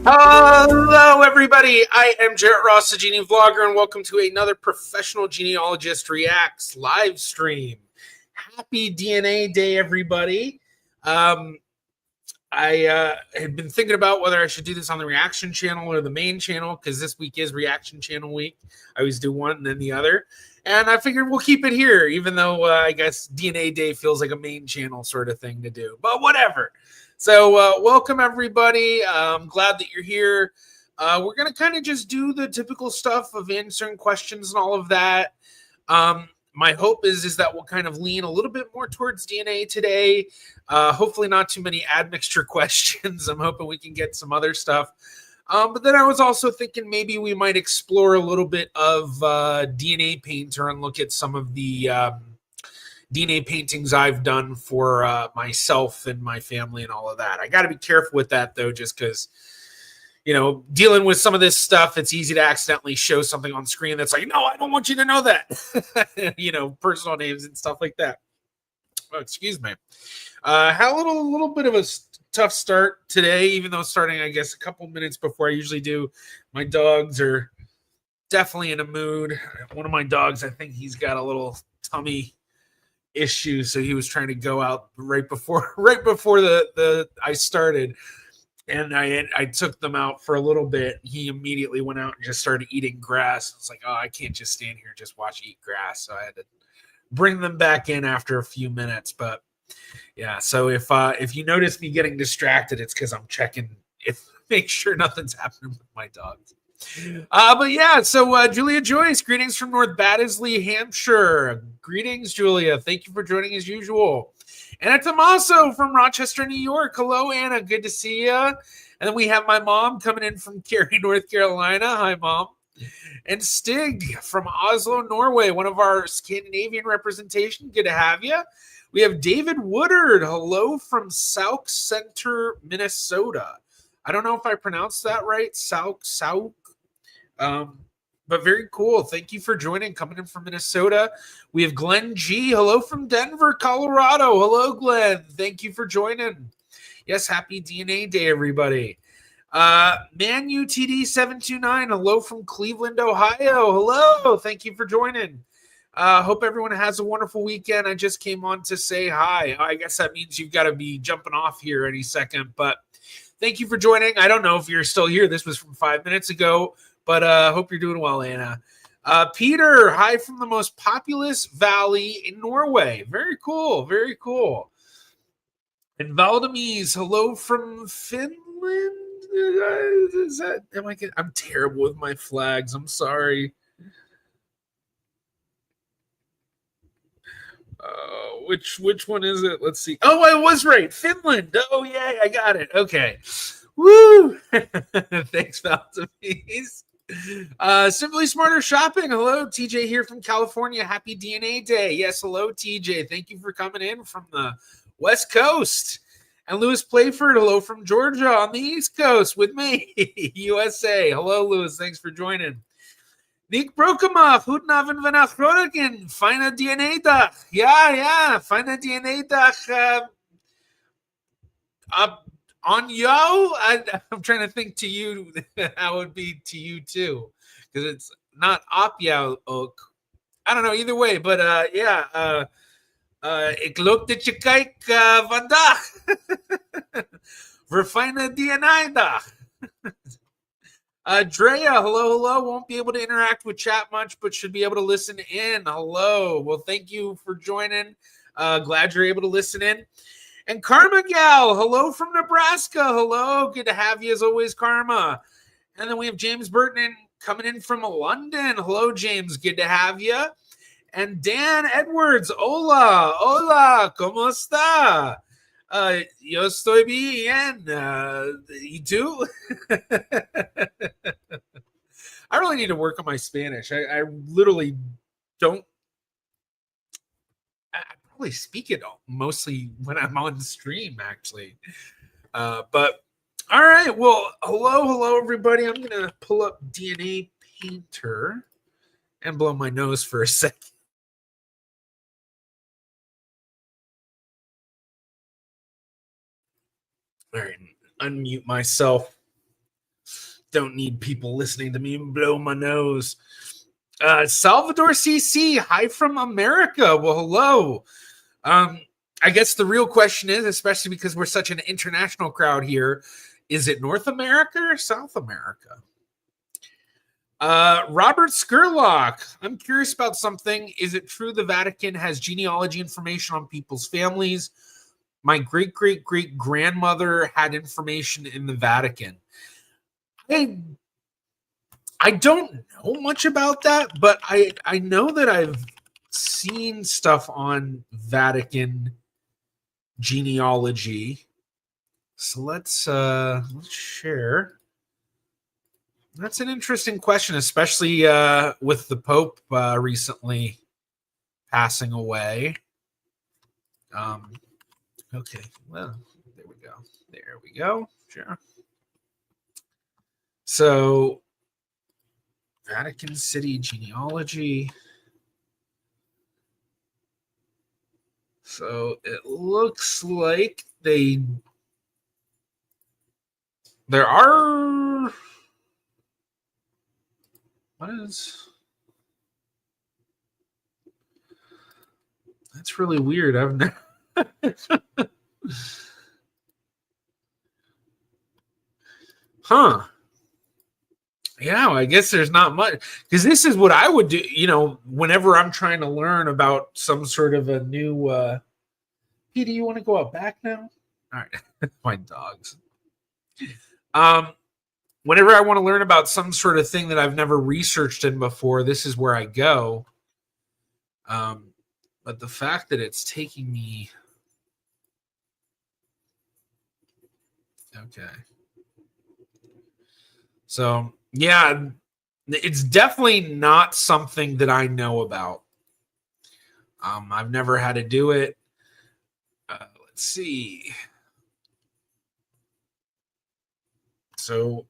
Hello, everybody. I am Jarrett Ross, the Genie Vlogger, and welcome to another Professional Genealogist Reacts live stream. Happy DNA Day, everybody. I had been thinking about whether I should do this on the reaction channel or the main channel, because this week is reaction channel week. I always do one and then the other. And I figured we'll keep it here, even though I guess DNA Day feels like a main channel sort of thing to do. But whatever. So welcome, everybody. I'm glad that you're here. We're going to kind of just do the typical stuff of answering questions and all of that. My hope is that we'll kind of lean a little bit more towards DNA today. Hopefully not too many admixture questions. I'm hoping we can get some other stuff. But then I was also thinking maybe we might explore a little bit of DNA Painter and look at some of the DNA paintings I've done for myself and my family and all of that. I got to be careful with that, though, just because, dealing with some of this stuff, it's easy to accidentally show something on screen that's like, no, I don't want you to know that. Personal names and stuff like that. Oh, excuse me. Had a little bit of a tough start today, even though starting, I guess, a couple minutes before I usually do. My dogs are definitely in a mood. One of my dogs, I think he's got a little tummy issue, so he was trying to go out right before the I started, and I took them out for a little bit. He immediately went out and just started eating grass. It's like, oh, I can't just stand here and just watch eat grass, so I had to bring them back in after a few minutes. But yeah, so if you notice me getting distracted, it's because I'm checking make sure nothing's happening with my dogs. But yeah, so Julia Joyce, greetings from North Baddesley, Hampshire. Greetings, Julia. Thank you for joining as usual. Anna Tomaso from Rochester, New York. Hello, Anna. Good to see you. And then we have my mom coming in from Cary, North Carolina. Hi, Mom. And Stig from Oslo, Norway, one of our Scandinavian representation. Good to have you. We have David Woodard. Hello from Sauk Center, Minnesota. I don't know if I pronounced that right. Sauk. But very cool. Thank you for joining, coming in from Minnesota. We have Glenn G. Hello from Denver, Colorado. Hello, Glenn. Thank you for joining. Yes, happy DNA Day, everybody. ManUTD729. Hello from Cleveland, Ohio. Hello. Thank you for joining. Hope everyone has a wonderful weekend. I just came on to say hi. I guess that means you've got to be jumping off here any second, but thank you for joining. I don't know if you're still here. This was from 5 minutes ago, but hope you're doing well, Anna. Peter, hi from the most populous valley in Norway. Very cool. Very cool. And Valdemies, hello from Finland. Is that? I'm terrible with my flags. I'm sorry. Which one is it? Let's see. Oh, I was right. Finland. Oh, yay. I got it. Okay. Woo. Thanks, Valdemies. Simply Smarter Shopping. Hello, TJ here from California. Happy DNA Day. Yes, hello, TJ. Thank you for coming in from the West Coast. And Lewis Playford, hello from Georgia on the East Coast with me, USA. Hello, Lewis. Thanks for joining. Nick Brokemoff, Hutnaven Vanachrogen, Feine DNA-dag. Ja, Feine DNA-dag. On yo, I'm trying to think to you how it would be to you too, because it's not op jou ook. I don't know either way, but yeah. Ik loop dat je kijkt vandaag. Verfijne DNA-dag. Drea, hello. Won't be able to interact with chat much, but should be able to listen in. Hello. Well, thank you for joining. Glad you're able to listen in. And Karma Gal, hello from Nebraska. Hello. Good to have you as always, Karma. And then we have James Burton coming in from London. Hello, James. Good to have you. And Dan Edwards, hola, ¿cómo está? Yo estoy bien. You too? I really need to work on my Spanish. I literally don't. I probably speak it mostly when I'm on stream, actually. But all right. Well, hello, everybody. I'm gonna pull up DNA Painter and blow my nose for a second. All right, unmute myself. don't need people listening to me blow my nose. Salvador CC, hi from America. Well, hello. I guess the real question is, especially because we're such an international crowd here, is it North America or South America? Robert Skurlock, I'm curious about something. Is it true the Vatican has genealogy information on people's families? My great-great-great-grandmother had information in the Vatican. I don't know much about that, but I know that I've seen stuff on Vatican genealogy. So let's share. That's an interesting question, especially with the Pope recently passing away. Okay, well, there we go. There we go. Sure. So, Vatican City genealogy. So it looks like there are. What is? That's really weird. I've never. Huh. Yeah, I guess there's not much, because this is what I would do, whenever I'm trying to learn about some sort of a new Pete, do you want to go out back now? All right. My dogs. Whenever I want to learn about some sort of thing that I've never researched in before, this is where I go. But the fact that it's taking me. Okay. So, yeah, it's definitely not something that I know about. I've never had to do it. Let's see. So,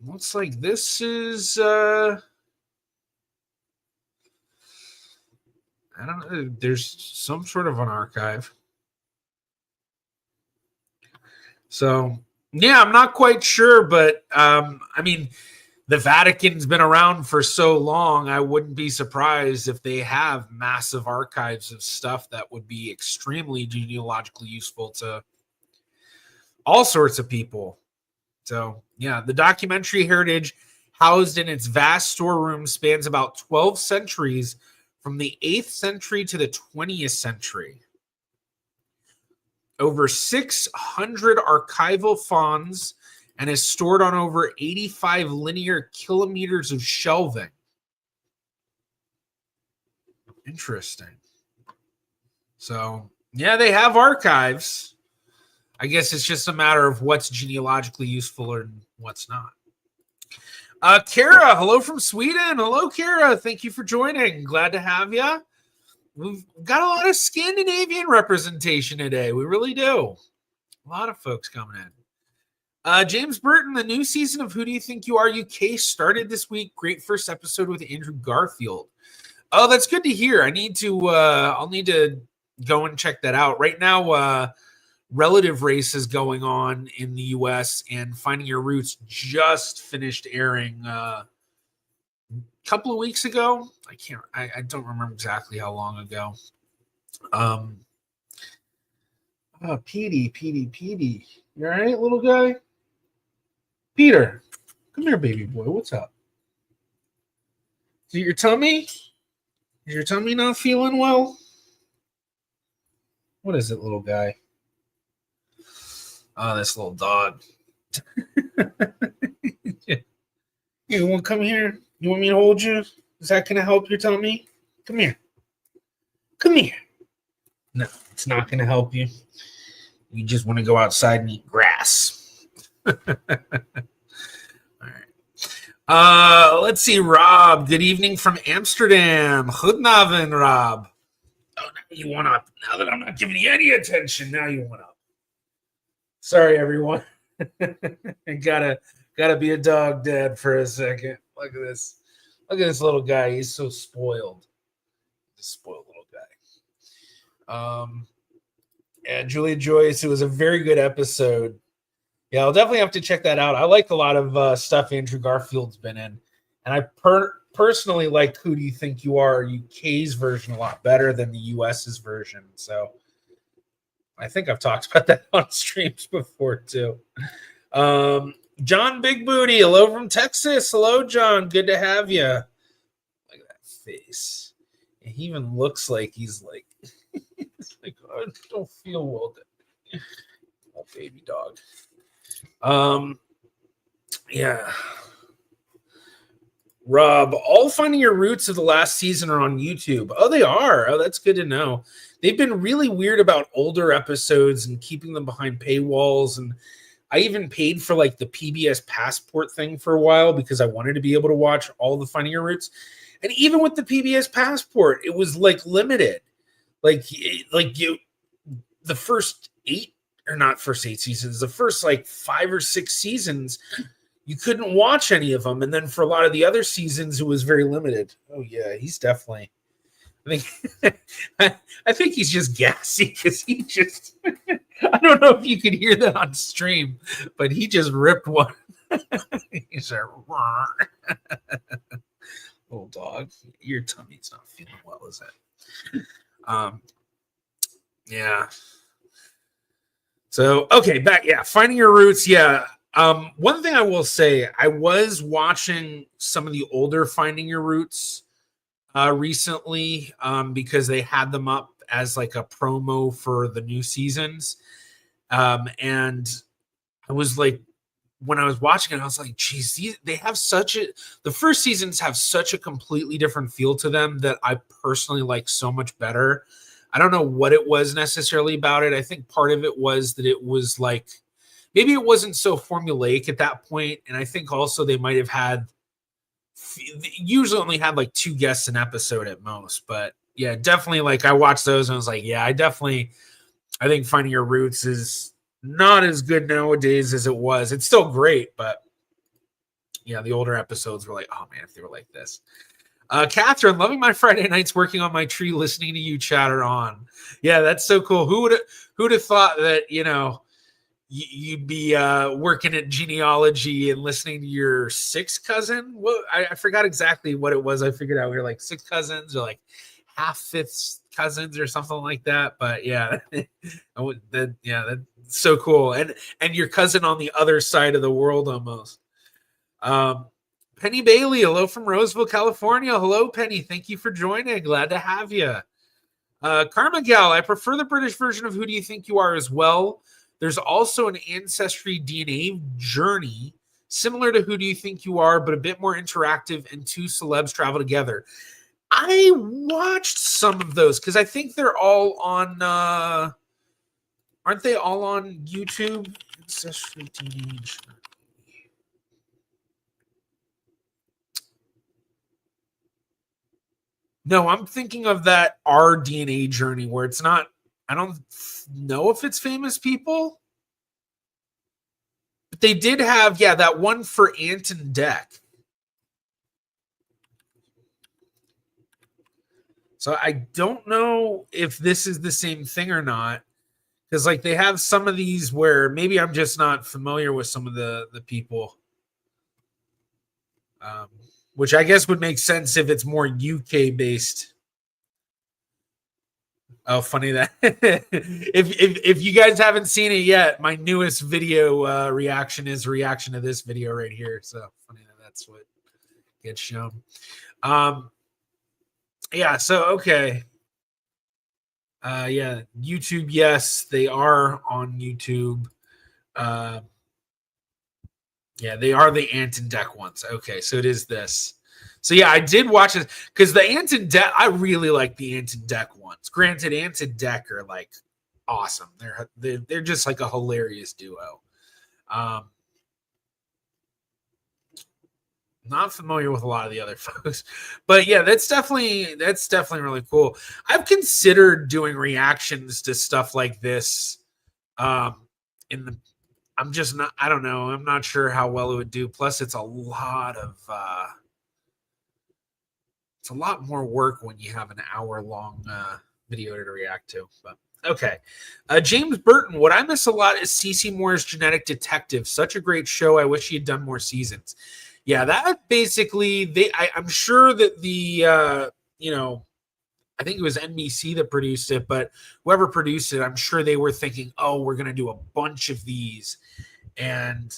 looks like this is I don't know. There's some sort of an archive. So, yeah, I'm not quite sure, but I mean, the Vatican's been around for so long, I wouldn't be surprised if they have massive archives of stuff that would be extremely genealogically useful to all sorts of people. So, yeah, the documentary heritage housed in its vast storeroom spans about 12 centuries from the 8th century to the 20th century. Over 600 archival fonds and is stored on over 85 linear kilometers of shelving. Interesting. So, yeah, they have archives. I guess it's just a matter of what's genealogically useful and what's not. Kara, hello from Sweden. Hello, Kara. Thank you for joining. Glad to have you. We've got a lot of Scandinavian representation today. We really do. A lot of folks coming in. James Burton, the new season of Who Do You Think You Are UK started this week. Great first episode with Andrew Garfield. Oh, that's good to hear. I'll need to go and check that out. Right now, Relative Race is going on in the US, and Finding Your Roots just finished airing couple of weeks ago. I don't remember exactly how long ago. Petey. You all right, little guy? Peter, come here, baby boy. What's up? Is it your tummy? Is your tummy not feeling well? What is it, little guy? Oh, this little dog. You want to come here? You want me to hold you? Is that going to help your tummy? Come here. Come here. No, it's not going to help you. You just want to go outside and eat grass. All right. Let's see, Rob. Good evening from Amsterdam. Goedenavond, Rob. Oh, now you want up. Now that I'm not giving you any attention, now you want up. Sorry, everyone. I gotta be a dog dad for a second. Look at this. Look at this little guy. He's so spoiled. He's a spoiled little guy. And Julia Joyce, it was a very good episode. Yeah, I'll definitely have to check that out. I like a lot of stuff Andrew Garfield's been in, and I personally like Who Do You Think You Are UK's version a lot better than the US's version. So I think I've talked about that on streams before too. John Big Booty, hello from Texas. Hello, John. Good to have you. Look at that face. And he even looks like he's like, it's like, I don't feel well. Oh, baby dog. Yeah. Rob, all Finding Your Roots of the last season are on YouTube. Oh, they are. Oh, that's good to know. They've been really weird about older episodes and keeping them behind paywalls. And I even paid for like the PBS Passport thing for a while because I wanted to be able to watch all the Finding Your Roots. And even with the PBS Passport, it was like limited. The first first 8 seasons, the first like 5 or 6 seasons, you couldn't watch any of them. And then for a lot of the other seasons, it was very limited. Oh yeah, he's definitely, I think, I think he's just gassy because he just, I don't know if you could hear that on stream, but he just ripped one. He's a little dog. Your tummy's not feeling well, is it? Yeah. So, okay, back. Yeah. Finding Your Roots. Yeah. One thing I will say, I was watching some of the older Finding Your Roots recently because they had them up as like a promo for the new seasons. And I was like, when I was watching it, I was like, geez, they have the first seasons have such a completely different feel to them that I personally like so much better. I don't know what it was necessarily about it. I think part of it was that it was like, maybe it wasn't so formulaic at that point. And I think also they might have usually only had like 2 guests an episode at most. But yeah, definitely like I watched those and I was like, yeah, I think Finding Your Roots is not as good nowadays as it was. It's still great, but yeah, the older episodes were like, oh man, if they were like this. Catherine, loving my Friday nights working on my tree, listening to you chatter on. Yeah, that's so cool. Who'd have thought that, you'd be working at genealogy and listening to your 6th cousin? Well, I forgot exactly what it was. I figured out we were like 6 cousins or like half-fifths cousins or something like that. But yeah, that's so cool. And your cousin on the other side of the world almost. Penny Bailey, hello from Roseville, California. Hello, Penny. Thank you for joining. Glad to have you. Karma Gal, I prefer the British version of Who Do You Think You Are as well. There's also an Ancestry DNA journey similar to Who Do You Think You Are, but a bit more interactive, and 2 celebs travel together. I watched some of those because I think they're all on, aren't they all on YouTube? Ancestry DNA journey. No, I'm thinking of that Our DNA journey where it's not, I don't know if it's famous people. But they did have, that one for Ant and Dec. So I don't know if this is the same thing or not. Because like they have some of these where maybe I'm just not familiar with some of the people. Which I guess would make sense if it's more UK based. Oh, funny that if you guys haven't seen it yet, my newest video reaction is a reaction to this video right here. So funny that's what gets shown. Yeah. So okay. Yeah, YouTube. Yes, they are on YouTube. Yeah, they are the Ant and Dec ones. Okay, so it is this. So yeah, I did watch it because the Ant and Dec, I really like the Ant and Dec ones. Granted, Ant and Dec are like awesome. They're just like a hilarious duo. Not familiar with a lot of the other folks, but yeah, that's definitely really cool. I've considered doing reactions to stuff like this. I'm just not. I don't know. I'm not sure how well it would do. Plus, it's a lot more work when you have an hour long video to react to. But Okay. James Burton, what I miss a lot is CeCe Moore's Genetic Detective. Such a great show. I wish he had done more seasons. Yeah, that basically I'm sure that you know, I think it was NBC that produced it, but whoever produced it, I'm sure they were thinking, oh, we're going to do a bunch of these. And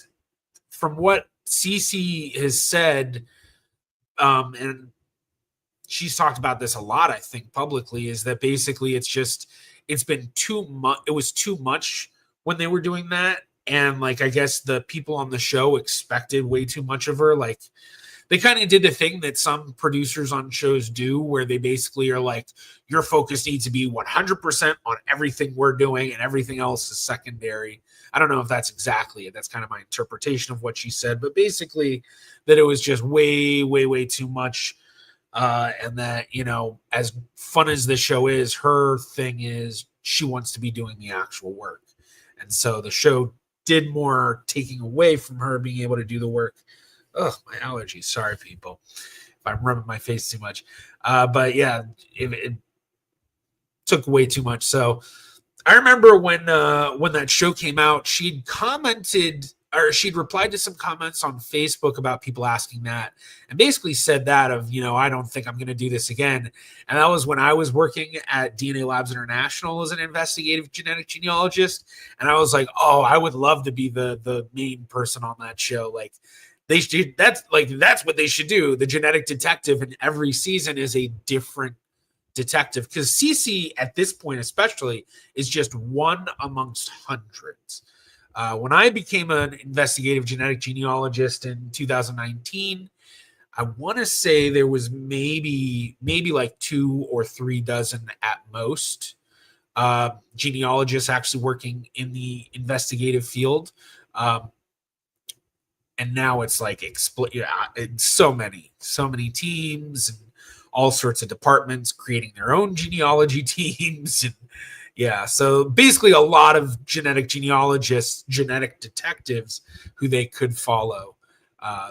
from what CeCe has said, and she's talked about this a lot, I think, publicly, is that basically it's been too much. It was too much when they were doing that. And like, I guess the people on the show expected way too much of her. Like, they kind of did the thing that some producers on shows do, where they basically are like, your focus needs to be 100% on everything we're doing and everything else is secondary. I don't know if that's exactly it. That's kind of my interpretation of what she said, but basically that it was just way, way, way too much. And that, as fun as the show is, her thing is she wants to be doing the actual work. And so the show did more taking away from her being able to do the work. Oh, my allergies. Sorry, people, if I'm rubbing my face too much. But yeah, it took way too much. So I remember when that show came out, she'd commented, or she'd replied to some comments on Facebook about people asking that, and basically said that of, I don't think I'm going to do this again. And that was when I was working at DNA Labs International as an investigative genetic genealogist. And I was like, oh, I would love to be the main person on that show. Like, they should, that's what they should do. The genetic detective in every season is a different detective, because CeCe at this point especially is just one amongst hundreds. When I became an investigative genetic genealogist in 2019, I want to say there was maybe like 2 or 3 dozen at most genealogists actually working in the investigative field. And now it's like so many teams and all sorts of departments creating their own genealogy teams. And yeah, so basically a lot of genetic genealogists, genetic detectives who they could follow.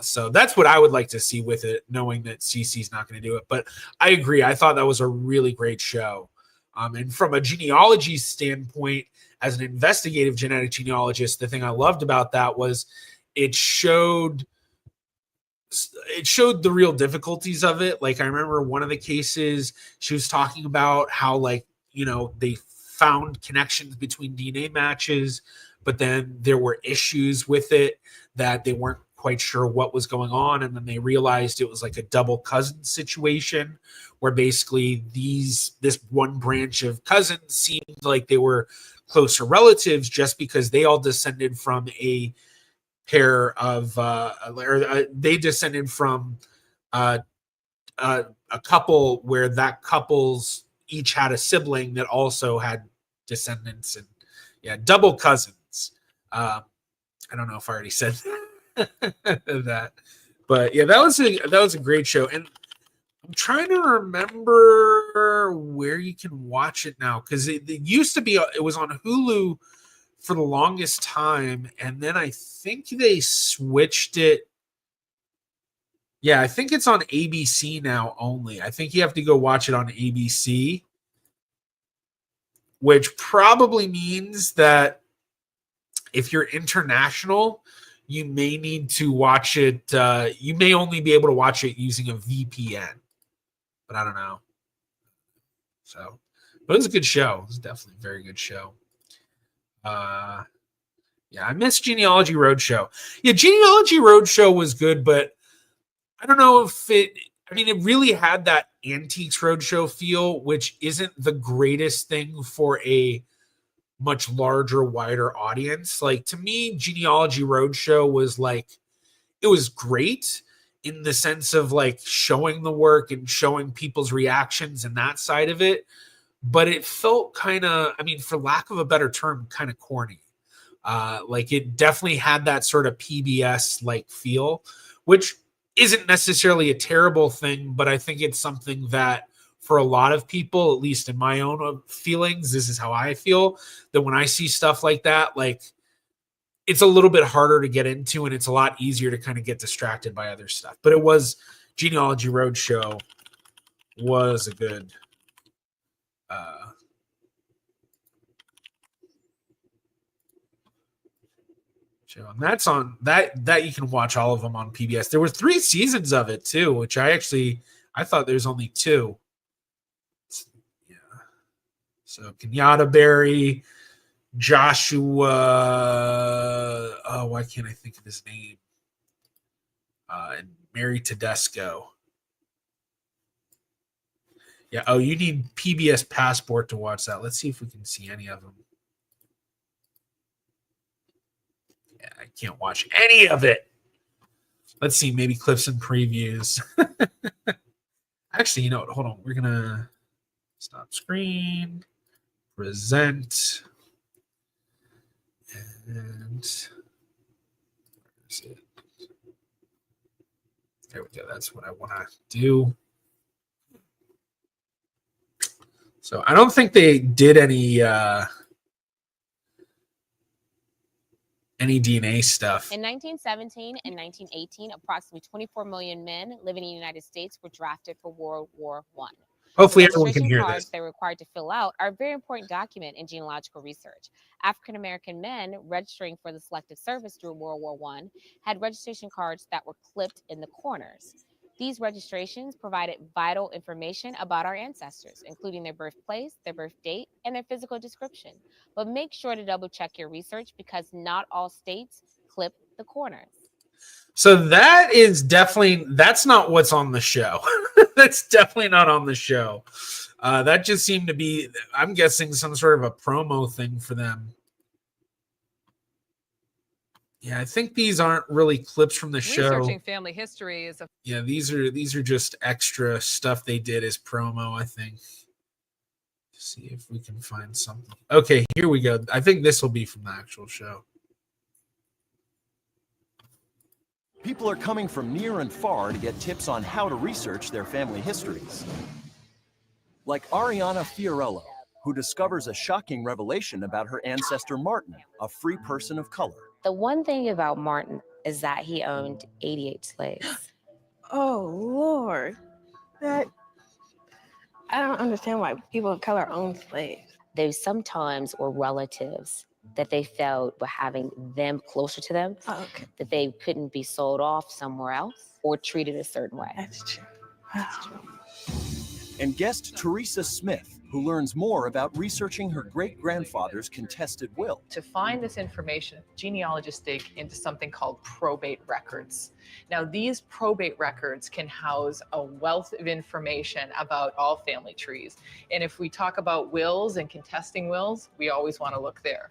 So that's what I would like to see with it, knowing that CeCe's not going to do it. But I agree. I thought that was a really great show. And from a genealogy standpoint, as an investigative genetic genealogist, the thing I loved about that was it showed the real difficulties of it. Like, I remember one of the cases, she was talking about how, like, they found connections between DNA matches, but then there were issues with it that they weren't quite sure what was going on. And then they realized it was like a double cousin situation where basically this one branch of cousins seemed like they were closer relatives just because they all descended from a pair of they descended from a couple where that couples each had a sibling that also had descendants. And yeah, double cousins. I don't know if I already said that, but yeah, that was a great show. And I'm trying to remember where you can watch it now, because it used to be, it was on Hulu for the longest time, and then I think they switched it. Yeah, I think it's on ABC now only. I think you have to go watch it on ABC, which probably means that if you're international, you may need to watch it. You may only be able to watch it using a VPN, but I don't know. So, but it was a good show. It was definitely a very good show. Yeah, I miss Genealogy Roadshow. Yeah, Genealogy Roadshow was good, but I don't know if it really had that Antiques Roadshow feel, which isn't the greatest thing for a much larger, wider audience. Like, to me, Genealogy Roadshow was like, it was great in the sense of like showing the work and showing people's reactions and that side of it. But it felt kind of, for lack of a better term, kind of corny. Like, it definitely had that sort of PBS like feel, which isn't necessarily a terrible thing, but I think it's something that for a lot of people, at least in my own feelings, this is how I feel, that when I see stuff like that, like, it's a little bit harder to get into, and it's a lot easier to kind of get distracted by other stuff. But it was, Genealogy Roadshow was a good show, and that's on that you can watch all of them on PBS. There were 3 seasons of it too, which I thought there's only 2. Yeah. So Kenyatta Berry, Joshua, oh, why can't I think of his name? And Mary Tedesco. Yeah. Oh, you need PBS Passport to watch that. Let's see if we can see any of them. Yeah, I can't watch any of it. Let's see, maybe clips and previews. Actually, you know what? Hold on. We're gonna stop screen, present, and where's it? There we go. That's what I want to do. So I don't think they did any DNA stuff. In 1917 and 1918, approximately 24 million men living in the United States were drafted for World War I. Hopefully everyone can hear cards this. they're required to fill out are a very important document in genealogical research. African American men registering for the Selective Service during World War I had registration cards that were clipped in the corners. These registrations provided vital information about our ancestors, including their birthplace, their birth date, and their physical description. But make sure to double check your research because not all states clip the corners. So that's not what's on the show. That's definitely not on the show. That just seemed to be, I'm guessing, some sort of a promo thing for them. Yeah, I think these aren't really clips from the show. Researching family history is yeah, these are just extra stuff they did as promo, I think. See if we can find something. Okay, here we go. I think this will be from the actual show. People are coming from near and far to get tips on how to research their family histories. Like Ariana Fiorello, who discovers a shocking revelation about her ancestor Martin, a free person of color. The one thing about Martin is that he owned 88 slaves. Oh, Lord. I don't understand why people of color own slaves. They sometimes were relatives that they felt were having them closer to them, that they couldn't be sold off somewhere else or treated a certain way. That's true. That's true. And guest Teresa Smith, who learns more about researching her great-grandfather's contested will. to find this information, genealogists dig into something called probate records. Now, these probate records can house a wealth of information about all family trees. And if we talk about wills and contesting wills, we always want to look there.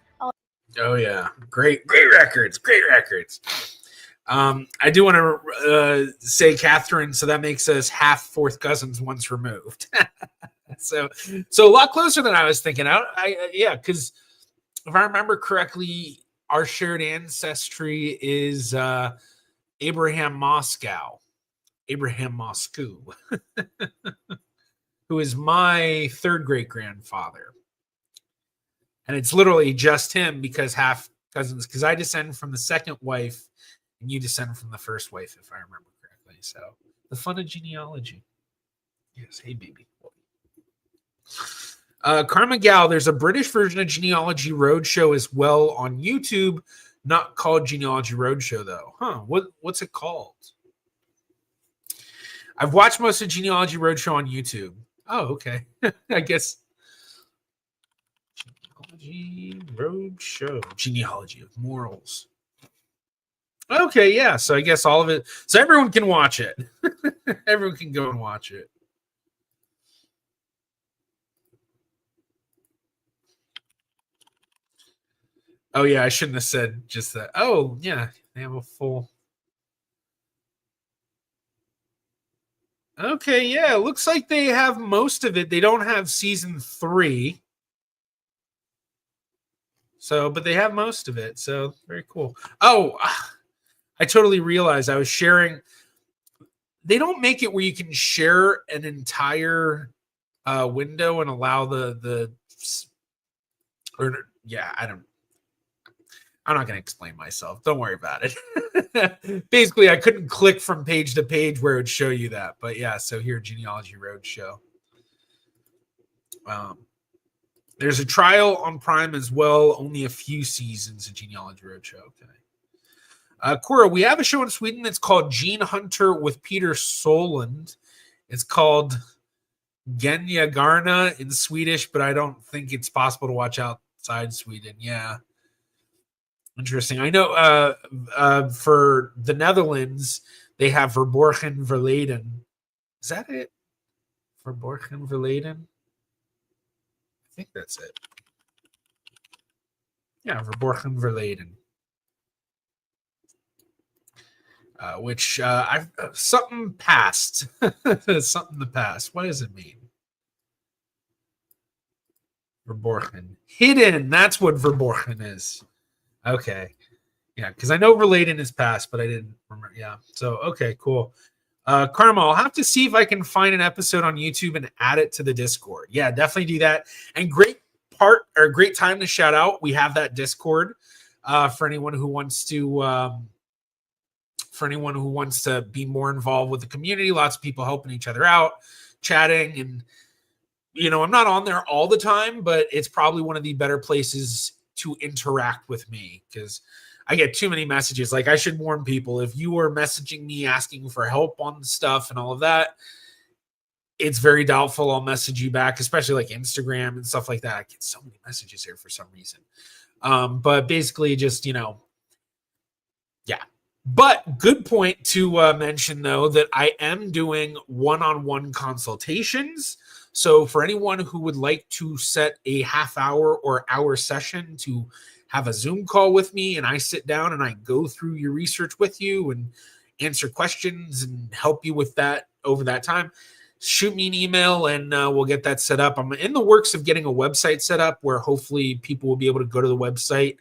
Oh yeah, great records. I do want to say Catherine, so that makes us half fourth cousins once removed. so a lot closer than I was thinking. Because if I remember correctly, our shared ancestry is Abraham Moscow, who is my third great grandfather. And it's literally just him because half cousins, because I descend from the second wife and you descend from the first wife, if I remember correctly. So the fun of genealogy. Yes, hey, baby. Karma Gal, there's a British version of Genealogy Roadshow as well on YouTube, not called Genealogy Roadshow, though. Huh, what's it called? I've watched most of Genealogy Roadshow on YouTube. Oh, okay. I guess. Genealogy Roadshow. Genealogy of Morals. Okay, yeah. So I guess all of it. So everyone can watch it. Everyone can go and watch it. Oh, yeah. I shouldn't have said just that. Oh, yeah. They have a full. Okay, yeah. It looks like they have most of it. They don't have season 3. So, but they have most of it. So, very cool. Oh, I totally realized I was sharing. They don't make it where you can share an entire window and allow I'm not going to explain myself. Don't worry about it. Basically, I couldn't click from page to page where it would show you that. But yeah, so here, Genealogy Roadshow. There's a trial on Prime as well. Only a few seasons of Genealogy Roadshow. Okay. Cora, we have a show in Sweden that's called Gene Hunter with Peter Soland. It's called Genyagarna in Swedish, but I don't think it's possible to watch outside Sweden. Yeah. Interesting. I know for the Netherlands, they have Verborgen Verleden. Is that it? Verborgen Verleden? I think that's it. Yeah, Verborgen Verleden. Which I've something passed. Something the past. What does it mean? Verborgen. Hidden. That's what Verborgen is. Okay. Yeah, because I know Related is past, but I didn't remember. Yeah. So, okay, cool. Karma, I'll have to see if I can find an episode on YouTube and add it to the Discord. Yeah, definitely do that. And great time to shout out. We have that Discord for anyone who wants to be more involved with the community. Lots of people helping each other out, chatting, and I'm not on there all the time, but it's probably one of the better places to interact with me because I get too many messages. Like, I should warn people, if you are messaging me asking for help on stuff and all of that, it's very doubtful I'll message you back, especially like Instagram and stuff like that. I get so many messages here for some reason. But basically just, yeah. But good point to mention, though, that I am doing one-on-one consultations. So for anyone who would like to set a half-hour or hour session to have a Zoom call with me, and I sit down and I go through your research with you and answer questions and help you with that over that time, shoot me an email and we'll get that set up. I'm in the works of getting a website set up where hopefully people will be able to go to the website,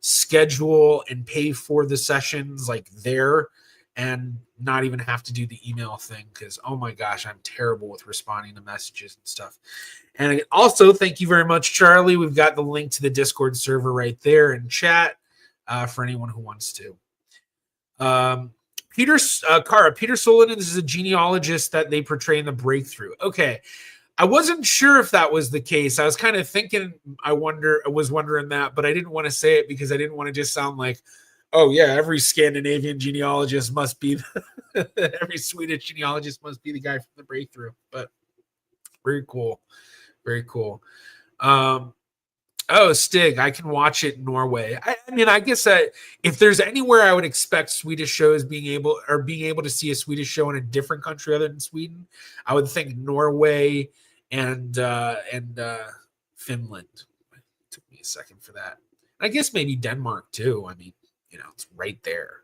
schedule and pay for the sessions like there and not even have to do the email thing because, oh my gosh, I'm terrible with responding to messages and stuff. And also, thank you very much, Charlie. We've got the link to the Discord server right there in chat for anyone who wants to. Peter Solinen is a genealogist that they portray in The Breakthrough. Okay. I wasn't sure if that was the case. I was kind of thinking, I was wondering that, but I didn't want to say it because I didn't want to just sound like, oh yeah, every Scandinavian genealogist must be, every Swedish genealogist must be the guy from The Breakthrough. But very cool. Very cool. Stig, I can watch it in Norway. I mean, I guess that if there's anywhere I would expect Swedish shows being able to see a Swedish show in a different country other than Sweden, I would think Norway and Finland. It took me a second for that. I guess maybe Denmark too. I mean, it's right there.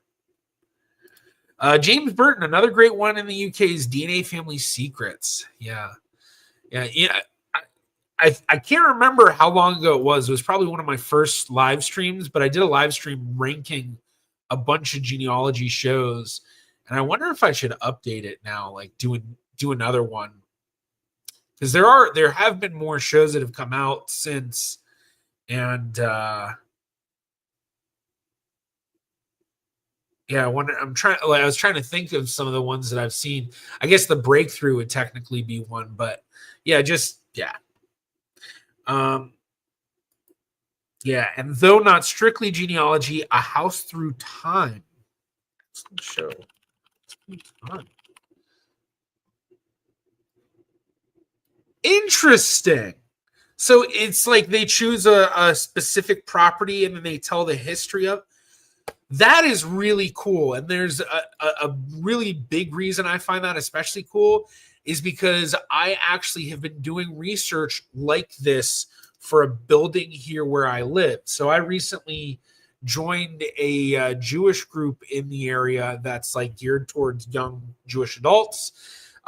James Burton, another great one in the UK is DNA Family Secrets. Yeah. I can't remember how long ago it was. It was probably one of my first live streams, but I did a live stream ranking a bunch of genealogy shows, and I wonder if I should update it now, like do another one, because there have been more shows that have come out since, and I was trying to think of some of the ones that I've seen. I guess The Breakthrough would technically be one, but yeah. And though not strictly genealogy, A House Through Time. Show. Interesting. So it's like they choose a specific property and then they tell the history of. That is really cool. And there's a really big reason I find that especially cool is because I actually have been doing research like this for a building here where I live. So I recently joined a Jewish group in the area that's like geared towards young Jewish adults.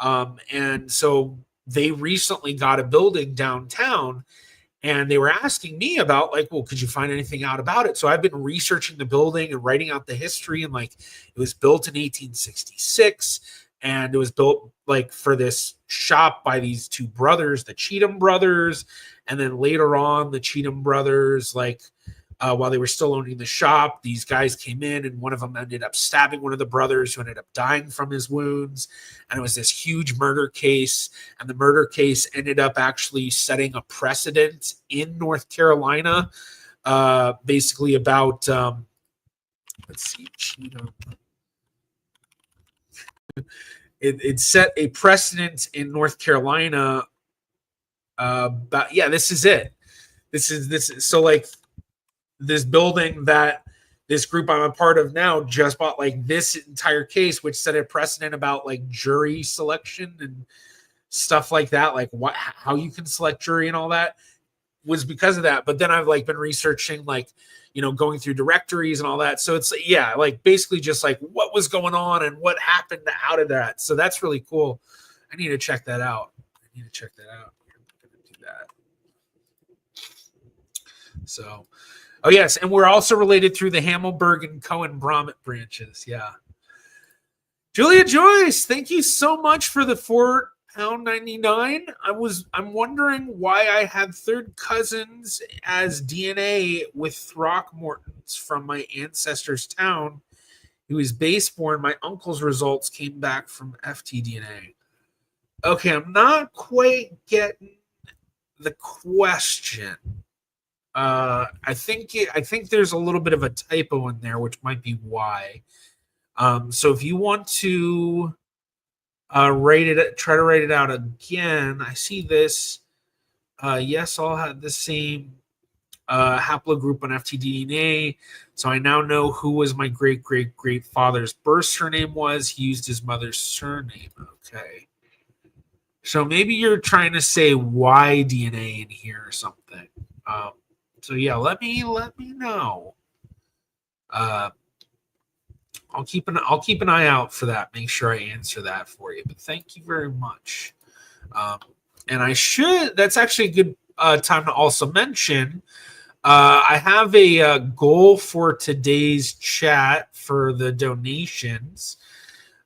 And so they recently got a building downtown and they were asking me about like, well, could you find anything out about it? So I've been researching the building and writing out the history, and like it was built in 1866. And it was built like for this shop by these two brothers, the Cheatham brothers. And then later on, the Cheatham brothers, while they were still owning the shop, these guys came in and one of them ended up stabbing one of the brothers who ended up dying from his wounds. And it was this huge murder case. And the murder case ended up actually setting a precedent in North Carolina, basically about let's see, Cheatham. It set a precedent in North Carolina. But yeah, this is it. This is so like this building that this group I'm a part of now just bought like this entire case, which set a precedent about like jury selection and stuff like that, like what how you can select jury and all that was because of that. But then I've like been researching like going through directories and all that. So it's yeah, like basically just like what was going on and what happened out of that. So that's really cool. I need to check that out. I'm gonna do that. So oh yes, and we're also related through the Hamilberg and Cohen Bromett branches. Yeah. Julia Joyce, thank you so much for the £4.99. I'm wondering why I had third cousins as DNA with Throckmorton's from my ancestor's town. He was base-born. My uncle's results came back from FTDNA. Okay, I'm not quite getting the question. I think there's a little bit of a typo in there, which might be why. So if you want to try to write it out again. I see this. Yes, all had the same haplogroup on FTDNA. So I now know who was my great father's birth surname was. He used his mother's surname. Okay. So maybe you're trying to say Y DNA in here or something. So yeah, let me know. I'll keep an eye out for that. Make sure I answer that for you. But thank you very much. And that's actually a good time to also mention. I have a goal for today's chat for the donations,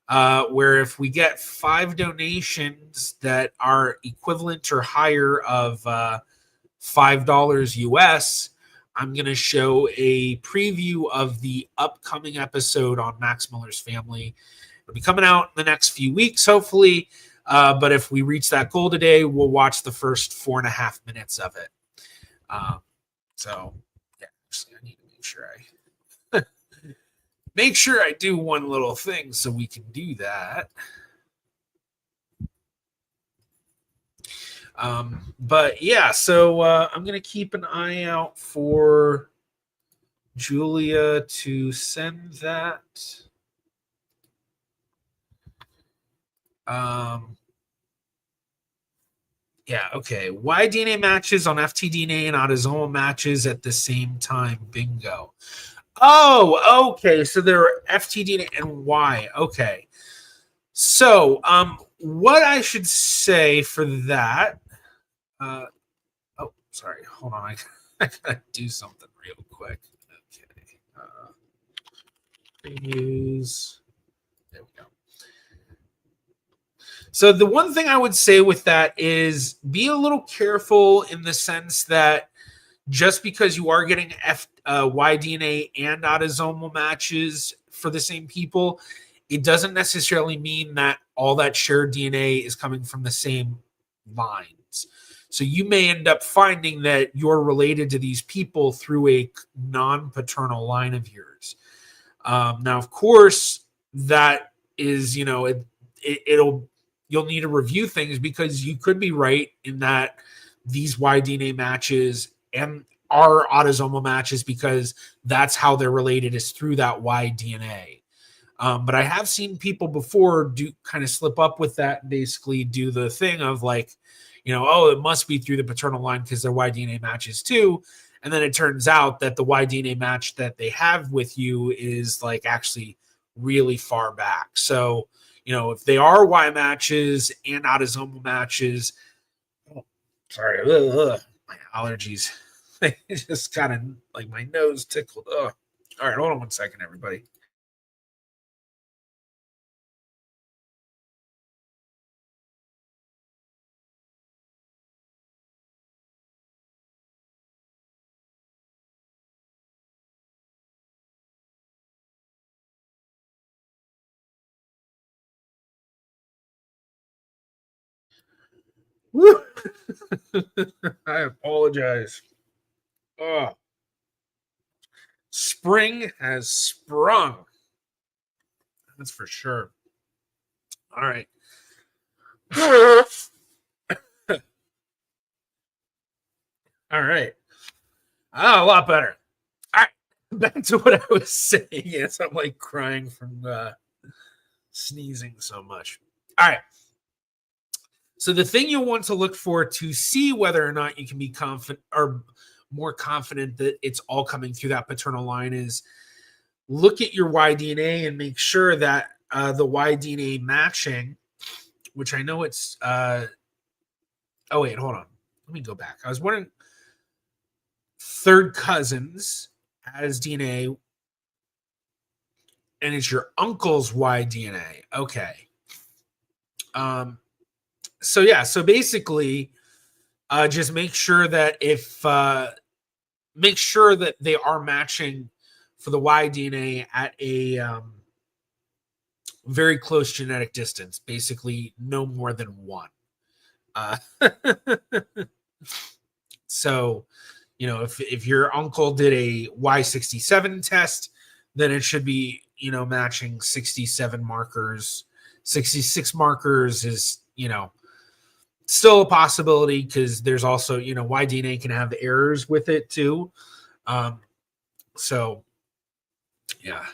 where if we get 5 donations that are equivalent or higher of $5 US, I'm going to show a preview of the upcoming episode on Max Miller's family. It'll be coming out in the next few weeks, hopefully. But if we reach that goal today, we'll watch the first 4.5 minutes of it. So, yeah, actually, I need to make sure I do one little thing so we can do that. But yeah, so I'm going to keep an eye out for Julia to send that. Yeah, okay. Y DNA matches on FTDNA and autosomal matches at the same time. Bingo. Oh, okay. So there are FTDNA and Y. Okay. So, what I should say for that. Oh, sorry. Hold on. I gotta do something real quick. Okay. Previews. There we go. So the one thing I would say with that is be a little careful in the sense that just because you are getting Y-DNA and autosomal matches for the same people, it doesn't necessarily mean that all that shared DNA is coming from the same lines. So you may end up finding that you're related to these people through a non-paternal line of yours. Now, of course, that is, you'll need to review things because you could be right in that these Y-DNA matches and are autosomal matches because that's how they're related is through that Y-DNA. But I have seen people before do kind of slip up with that, basically do the thing of like, oh, it must be through the paternal line because they're Y-DNA matches too. And then it turns out that the Y-DNA match that they have with you is like actually really far back. So, if they are Y matches and autosomal matches, my allergies. It just kind of like my nose tickled. Ugh. All right, hold on one second, everybody. Woo! I apologize. Oh. spring has sprung. That's for sure. All right. All right. A lot better. All right. Back to what I was saying. Yes, I'm like crying from sneezing so much. All right. So the thing you'll want to look for to see whether or not you can be confident or more confident that it's all coming through that paternal line is look at your Y DNA and make sure that the Y DNA matching, which I know it's oh wait, hold on. Let me go back. I was wondering third cousins as DNA and it's your uncle's Y DNA. Okay. So yeah, so basically just make sure that make sure that they are matching for the Y DNA at a very close genetic distance, basically no more than 1. So, you know, if your uncle did a Y67 test, then it should be, you know, matching 67 markers. 66 markers is, you know, still a possibility because there's also, you know, Y DNA can have errors with it too. So, yeah.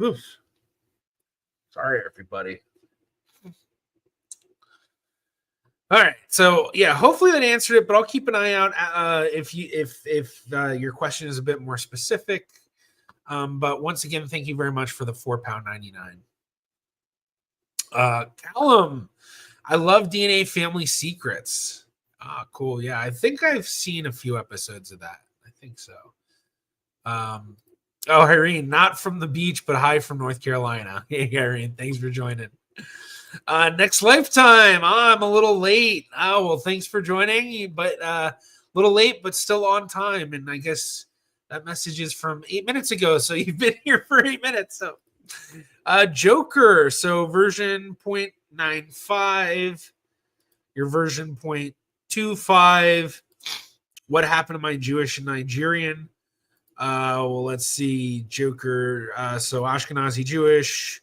Oof. Sorry, everybody. All right, so yeah, hopefully that answered it, but I'll keep an eye out if your question is a bit more specific. But once again, thank you very much for the £4.99. Callum, I love DNA Family Secrets. Cool. Yeah, I think I've seen a few episodes of that. I think so. Oh, Irene, not from the beach, but hi from North Carolina. Hey, Irene, thanks for joining. Next lifetime. I'm a little late. Oh, well, thanks for joining, but a little late, but still on time. And I guess that message is from 8 minutes ago. So you've been here for 8 minutes. So Joker. So version 0.95, your version 0.25. What happened to my Jewish and Nigerian? Well, let's see. Joker. So Ashkenazi Jewish,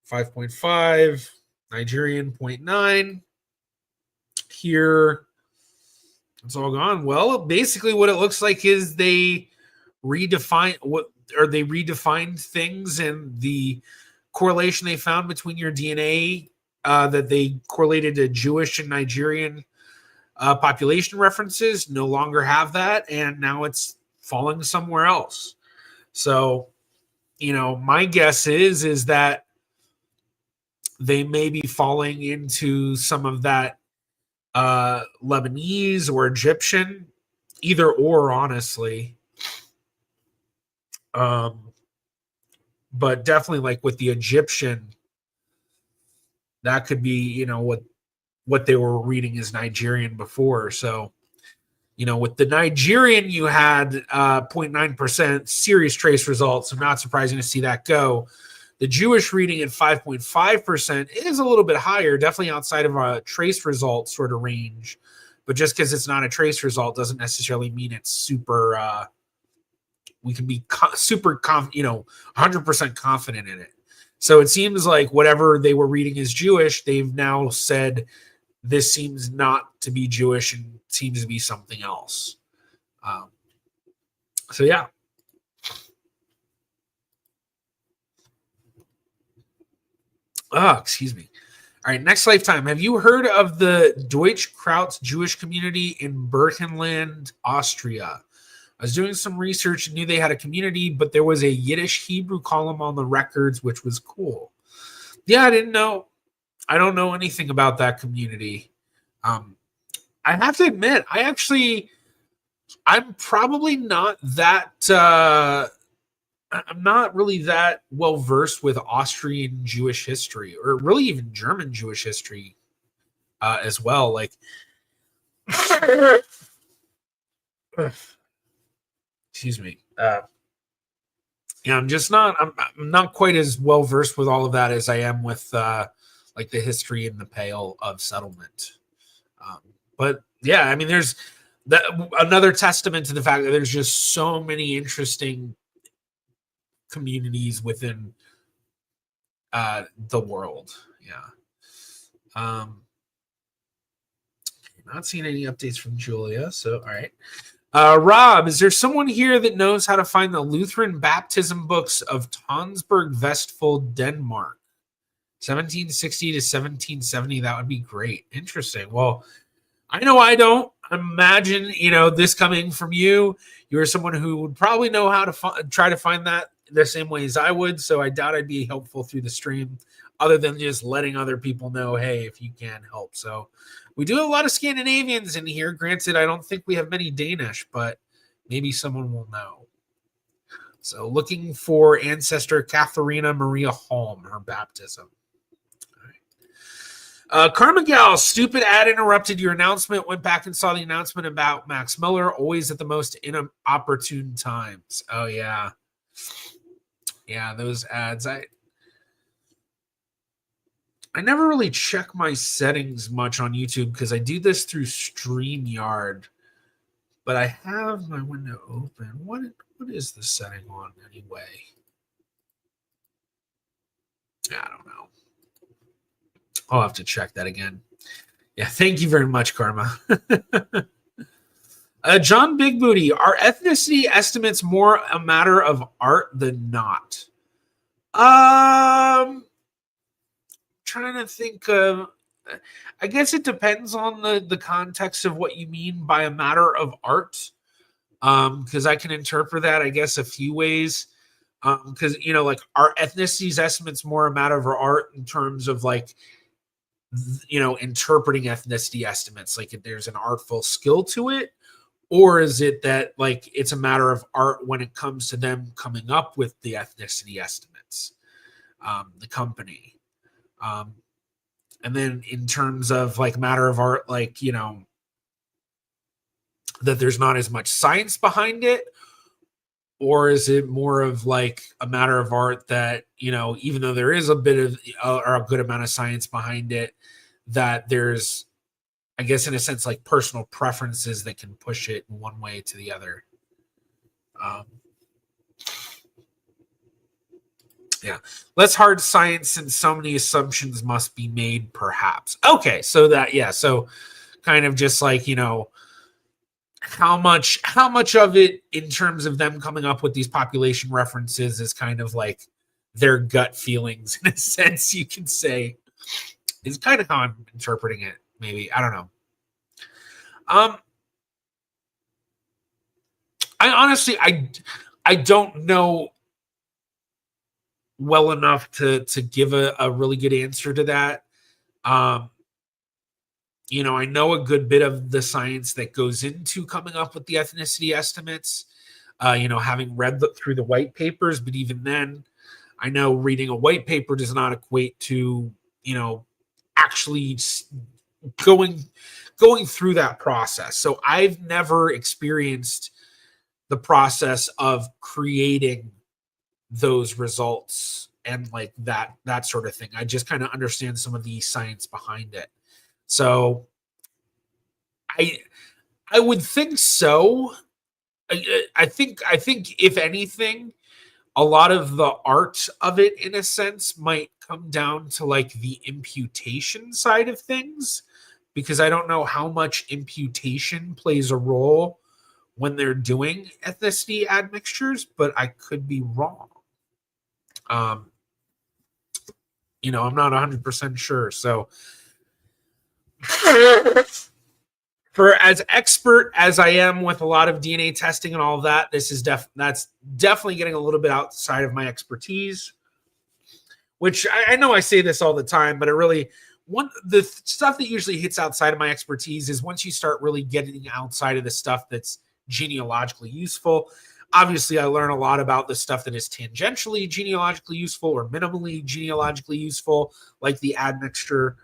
5.5. Nigerian, 0.9. Here, it's all gone. Well, basically what it looks like is they redefined things, and the correlation they found between your DNA that they correlated to Jewish and Nigerian population references no longer have that, and now it's falling somewhere else. So, you know, my guess is that they may be falling into some of that Lebanese or Egyptian, either or, honestly. But definitely, like with the Egyptian, that could be, you know, what they were reading as Nigerian before. So, you know, with the Nigerian, you had 0.9% serious trace results. So not surprising to see that go. The Jewish reading at 5.5% is a little bit higher, definitely outside of a trace result sort of range. But just because it's not a trace result doesn't necessarily mean it's super. We can be super 100% confident in it. So it seems like whatever they were reading as Jewish, they've now said this seems not to be Jewish and seems to be something else. So yeah. Excuse me. All right, next lifetime. Have you heard of the Deutsch Krautz Jewish community in Burgenland, Austria? I was doing some research and knew they had a community, but there was a Yiddish Hebrew column on the records, which was cool. Yeah, I didn't know. I don't know anything about that community. I have to admit, I'm probably not that... I'm not really that well versed with Austrian Jewish history, or really even German Jewish history as well. Like, excuse me. Yeah, I'm not quite as well versed with all of that as I am with like the history and the Pale of settlement. But yeah, I mean, there's that another testament to the fact that there's just so many interesting communities within the world. Yeah. Not seeing any updates from Julia. So, all right. Rob, is there someone here that knows how to find the Lutheran baptism books of Tonsberg Vestfold, Denmark? 1760 to 1770. That would be great. Interesting. Well, I know I don't. Imagine, this coming from you. You're someone who would probably know how to try to find that the same way as I would. So I doubt I'd be helpful through the stream other than just letting other people know, hey, if you can help. So we do a lot of Scandinavians in here. Granted, I don't think we have many Danish, but maybe someone will know. So looking for ancestor Katharina Maria Holm, her baptism. Karma Gal, stupid ad interrupted your announcement. Went back and saw the announcement about Max Miller, always at the most inopportune times. Oh, yeah. Yeah, those ads. I never really check my settings much on YouTube because I do this through StreamYard. But I have my window open. What is the setting on anyway? I don't know. I'll have to check that again. Yeah, thank you very much, Karma. John Big Booty, are ethnicity estimates more a matter of art than not? Trying to think of. I guess it depends on the context of what you mean by a matter of art. Because I can interpret that, I guess, a few ways. Because like, are ethnicities estimates more a matter of art in terms of like, interpreting ethnicity estimates, like if there's an artful skill to it, or is it that like it's a matter of art when it comes to them coming up with the ethnicity estimates, the company, and then in terms of like matter of art, like that there's not as much science behind it, or is it more of like a matter of art that even though there is a bit of or a good amount of science behind it, that there's, I guess, in a sense, like personal preferences that can push it in one way to the other. Yeah, less hard science since so many assumptions must be made, perhaps. Okay, so that, yeah, so kind of just like, how much of it in terms of them coming up with these population references is kind of like their gut feelings, in a sense, you can say, is kind of how I'm interpreting it. Maybe, I don't know. I honestly, I don't know well enough to give a really good answer to that. I know a good bit of the science that goes into coming up with the ethnicity estimates, having read through the white papers, but even then, I know reading a white paper does not equate to, actually going through that process. So I've never experienced the process of creating those results and like that sort of thing. I just kind of understand some of the science behind it. So I would think so. I think if anything, a lot of the art of it, in a sense, might come down to like the imputation side of things, because I don't know how much imputation plays a role when they're doing ethnicity admixtures, but I could be wrong. I'm not 100% sure. So for as expert as I am with a lot of DNA testing and all of that, this is that's definitely getting a little bit outside of my expertise, which I know I say this all the time, but the stuff that usually hits outside of my expertise is once you start really getting outside of the stuff that's genealogically useful. Obviously, I learn a lot about the stuff that is tangentially genealogically useful or minimally genealogically useful, like the admixture.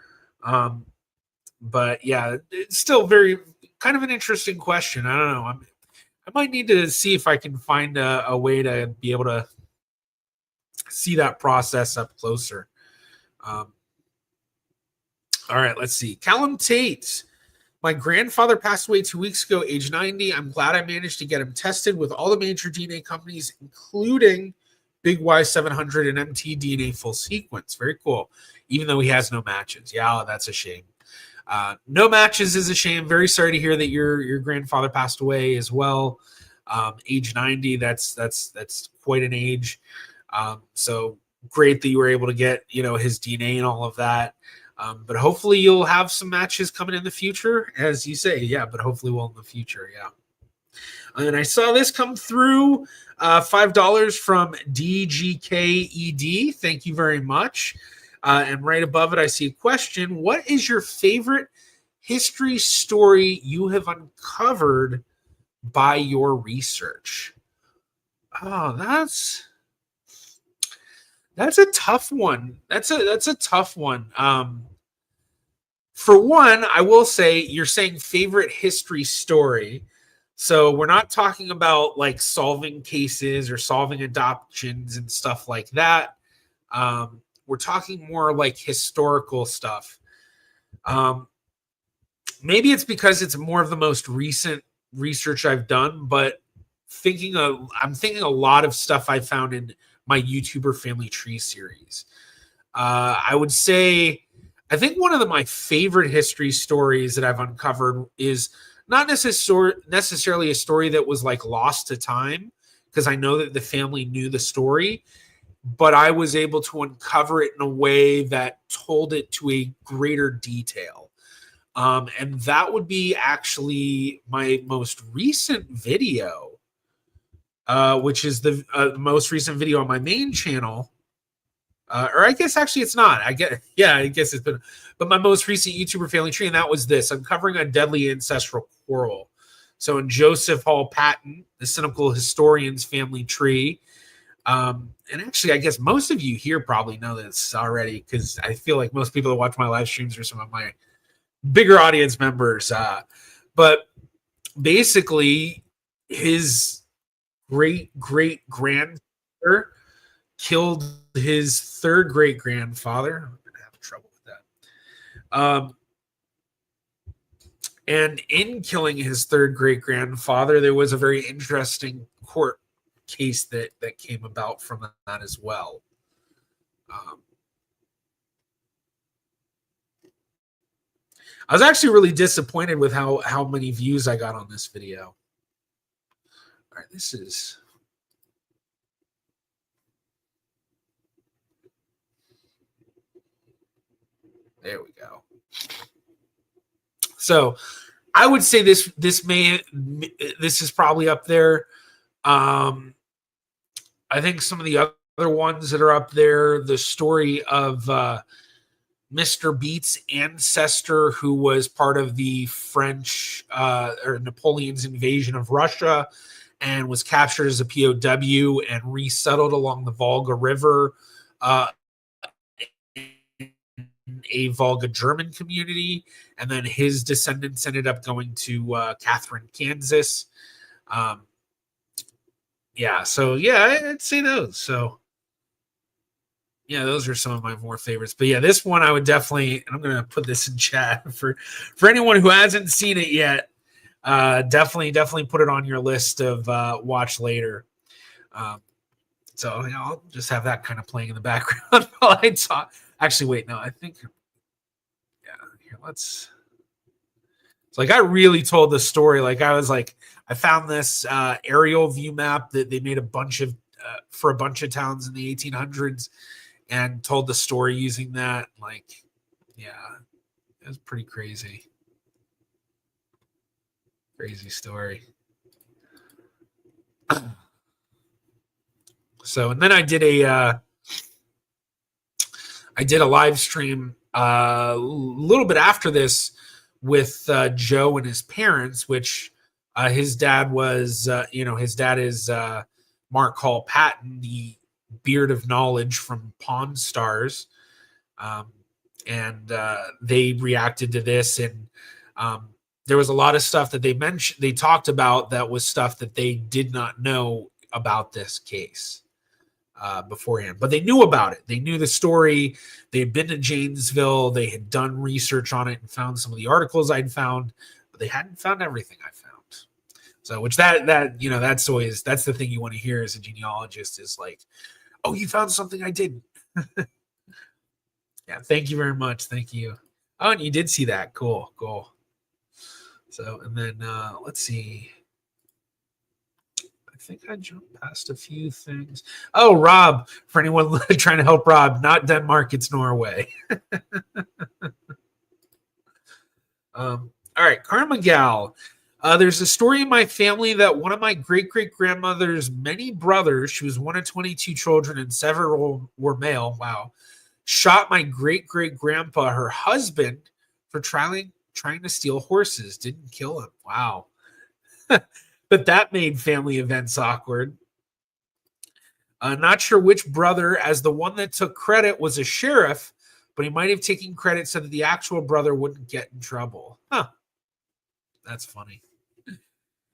But yeah, it's still very kind of an interesting question. I don't know. I might need to see if I can find a way to be able to see that process up closer. All right, let's see. Callum Tate. My grandfather passed away 2 weeks ago, age 90. I'm glad I managed to get him tested with all the major DNA companies, including Big Y700 and mtDNA full sequence. Very cool. Even though he has no matches. Yeah, that's a shame. No matches is a shame. Very sorry to hear that your grandfather passed away as well. Age 90. That's quite an age. So great that you were able to get, his DNA and all of that. But hopefully you'll have some matches coming in the future, as you say. Yeah, but hopefully we'll in the future. Yeah. And I saw this come through, $5 from DGKED. Thank you very much. And right above it, I see a question. What is your favorite history story you have uncovered by your research? Oh, that's a tough one. That's a tough one. For one, I will say you're saying favorite history story. So we're not talking about like solving cases or solving adoptions and stuff like that. We're talking more like historical stuff. Maybe it's because it's more of the most recent research I've done, but I'm thinking a lot of stuff I found in my YouTuber family tree series. I would say, I think one of my favorite history stories that I've uncovered is not necessarily a story that was like lost to time, because I know that the family knew the story, but I was able to uncover it in a way that told it to a greater detail. And that would be actually my most recent video, which is the most recent video on my main channel. Or I guess actually it's not. I guess it's been, but my most recent YouTuber family tree, and that was this: uncovering a deadly ancestral quarrel. So in Joseph Hall Patton, the cynical historian's family tree. And actually, I guess most of you here probably know this already, because I feel like most people that watch my live streams are some of my bigger audience members. But basically, his great-great-grandfather killed his third great-grandfather. I'm going to have trouble with that. And in killing his third great-grandfather, there was a very interesting court case that came about from that as well. I was actually really disappointed with how many views I got on this video. All right, this is... There we go. So I would say this is probably up there. I think some of the other ones that are up there, the story of Mr. Beat's ancestor, who was part of the French or Napoleon's invasion of Russia and was captured as a POW and resettled along the Volga River, a Volga German community, and then his descendants ended up going to Catherine, Kansas. I'd say those. So yeah, those are some of my more favorites. But yeah, this one I would definitely, and I'm going to put this in chat for anyone who hasn't seen it yet. Definitely put it on your list of watch later. So I'll just have that kind of playing in the background while I talk. Actually, wait, no, I think, here, it's like I really told the story. Like I was like, I found this aerial view map that they made for a bunch of towns in the 1800s and told the story using that. Like, yeah, it was pretty crazy. Crazy story. So, and then I did a live stream a little bit after this with Joe and his parents, which his dad was, his dad is Mark Hall Patton, the beard of knowledge from Pawn Stars. And they reacted to this, and there was a lot of stuff that they talked about that was stuff that they did not know about this case. beforehand, but they knew about it. They knew the story. They had been to Janesville. They had done research on it and found some of the articles I'd found, but they hadn't found everything I found. So, which that's the thing you want to hear as a genealogist is like, oh, you found something I didn't. Yeah, thank you very much. Thank you. Oh, and you did see that. Cool. So, and then let's see. I think I jumped past a few things. Oh, Rob, for anyone trying to help Rob, not Denmark, it's Norway. All right, Karma Gal. There's a story in my family that one of my great-great-grandmother's many brothers, she was one of 22 children and several were male, wow, shot my great-great-grandpa, her husband, for trying to steal horses. Didn't kill him. Wow. But that made family events awkward. Not sure which brother, as the one that took credit was a sheriff, but he might have taken credit so that the actual brother wouldn't get in trouble. Huh. That's funny.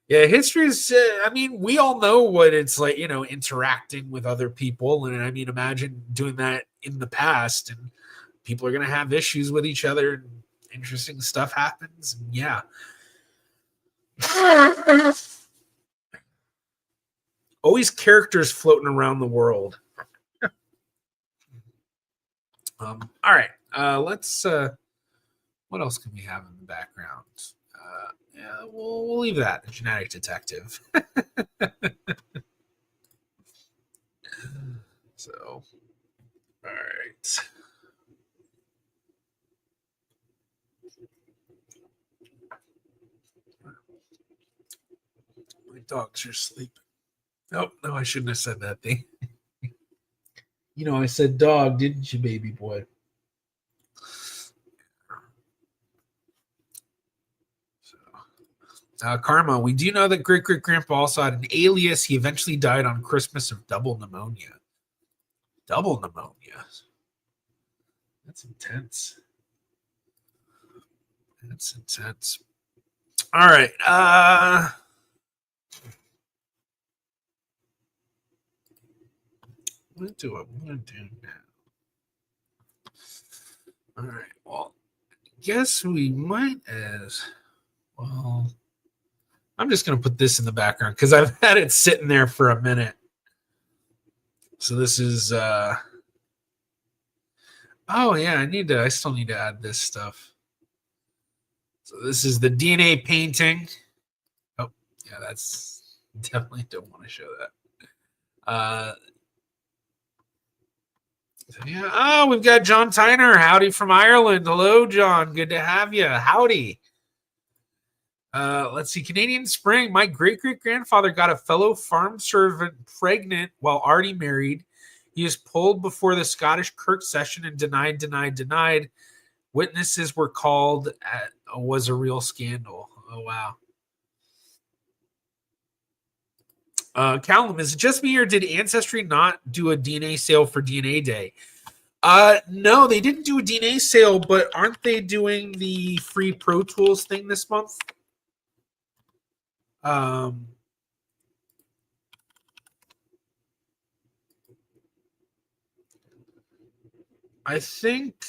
Yeah, history is, I mean, we all know what it's like, interacting with other people. And I mean, imagine doing that in the past and people are going to have issues with each other and interesting stuff happens. And yeah. Always characters floating around the world. All right. Let's, what else can we have in the background? Yeah, we'll leave that. The genetic detective. So, all right. My dogs are sleeping. Oh, no, I shouldn't have said that thing. I said dog, didn't you, baby boy? Karma, we do know that great-great-grandpa also had an alias. He eventually died on Christmas of double pneumonia. Double pneumonia. That's intense. That's intense. All right. What do I want to do now? All right. Well, I guess we might as well. I'm just going to put this in the background because I've had it sitting there for a minute. So this is, oh yeah, I still need to add this stuff. So this is the DNA painting. Oh, yeah, that's definitely don't want to show that. So yeah, oh, we've got John Tyner. Howdy from Ireland. Hello, John. Good to have you. Howdy. Let's see. Canadian Spring. My great-great-grandfather got a fellow farm servant pregnant while already married. He was pulled before the Scottish Kirk session and denied. Witnesses were called. Was a real scandal. Oh, wow. Callum, is it just me or did Ancestry not do a DNA sale for DNA Day? No, they didn't do a DNA sale, but aren't they doing the free Pro Tools thing this month? I think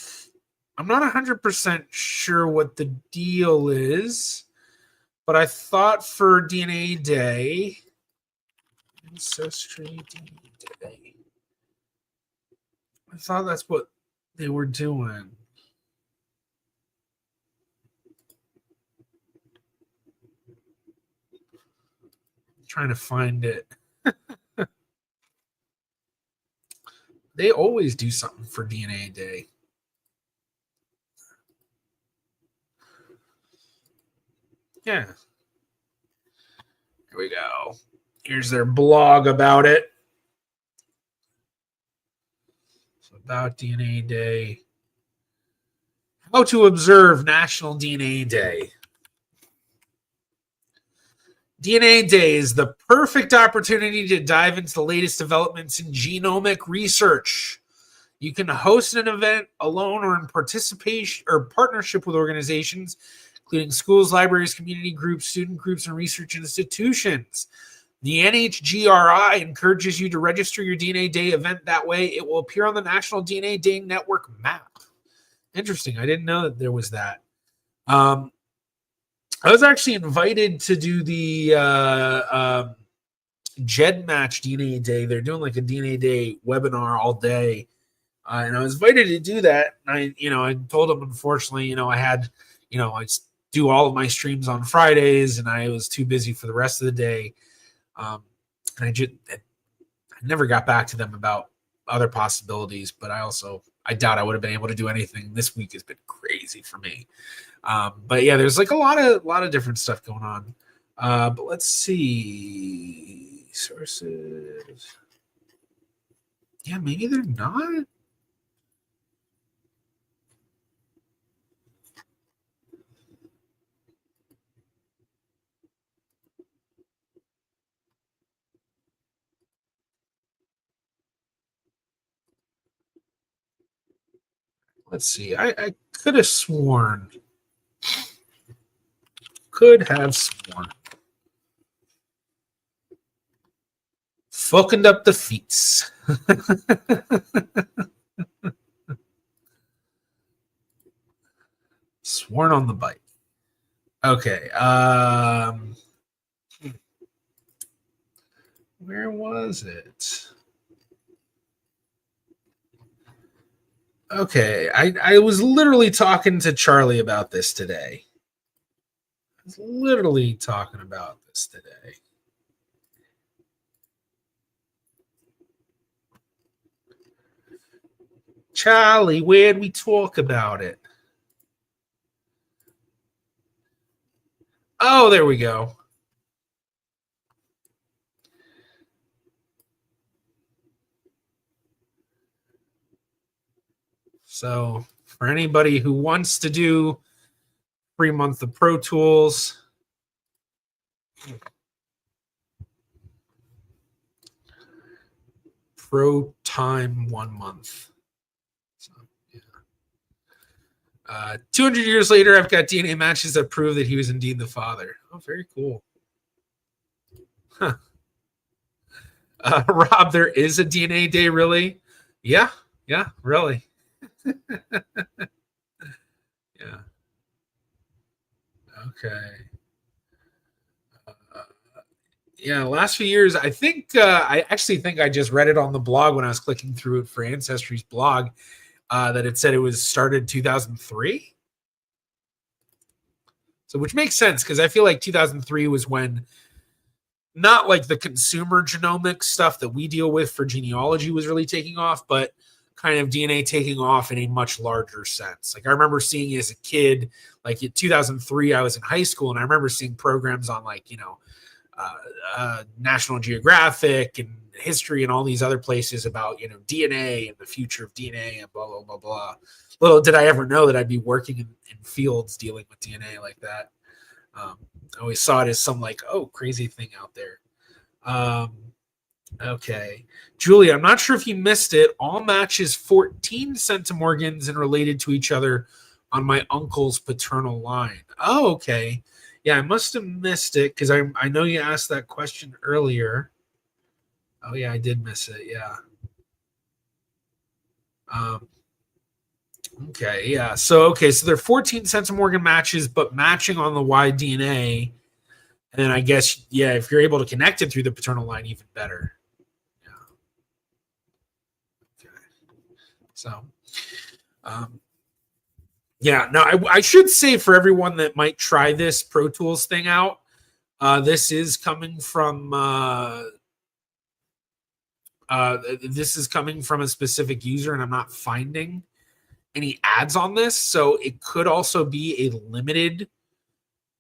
I'm not 100% sure what the deal is, but I thought for DNA Day, Ancestry DNA Day, I thought that's what they were doing. Trying to find it. They always do something for DNA Day. Yeah. Here we go. Here's their blog about it. So about DNA Day. How to observe National DNA Day. DNA Day is the perfect opportunity to dive into the latest developments in genomic research. You can host an event alone or in participation or partnership with organizations, including schools, libraries, community groups, student groups, and research institutions. The NHGRI encourages you to register your DNA Day event. That way it will appear on the National DNA Day Network map. Interesting. I didn't know that there was that. I was actually invited to do the Jed Match DNA Day. They're doing like a DNA Day webinar all day. And I was invited to do that. And I told them, unfortunately, I had, I do all of my streams on Fridays and I was too busy for the rest of the day. And I never got back to them about other possibilities, but I doubt I would have been able to do anything. This week has been crazy for me. But yeah, there's like a lot of different stuff going on. But let's see sources. Yeah, maybe they're not. Let's see. I could have sworn. Fucking up the feats. Sworn on the bite. Okay. Where was it? Okay, I was literally talking to Charlie about this today. Charlie, where'd we talk about it? Oh, there we go. So for anybody who wants to do free month of Pro Tools, Pro Time 1 month. So, yeah. 200 years later, I've got DNA matches that prove that he was indeed the father. Oh, very cool. Huh. Rob, there is a DNA day, really? Yeah, really. Yeah. Okay. Yeah, last few years, I think I actually think I just read it on the blog when I was clicking through it for Ancestry's blog that it said it was started 2003. So which makes sense because I feel like 2003 was when not like the consumer genomics stuff that we deal with for genealogy was really taking off, but kind of DNA taking off in a much larger sense. Like I remember seeing it as a kid, like in 2003, I was in high school and I remember seeing programs on like, National Geographic and History and all these other places about, DNA and the future of DNA and blah, blah, blah, blah. Little did I ever know that I'd be working in fields dealing with DNA like that. I always saw it as some like, oh, crazy thing out there. Okay. Julie, I'm not sure if you missed it. All matches 14 centimorgans and related to each other on my uncle's paternal line. Oh, okay. Yeah, I must have missed it because I know you asked that question earlier. Oh, yeah, I did miss it. Yeah. Okay, yeah. So there are 14 centimorgan matches, but matching on the Y DNA. And then I guess, yeah, if you're able to connect it through the paternal line, even better. So, yeah, no, I should say for everyone that might try this Pro Tools thing out, this is coming from a specific user, and I'm not finding any ads on this, so it could also be a limited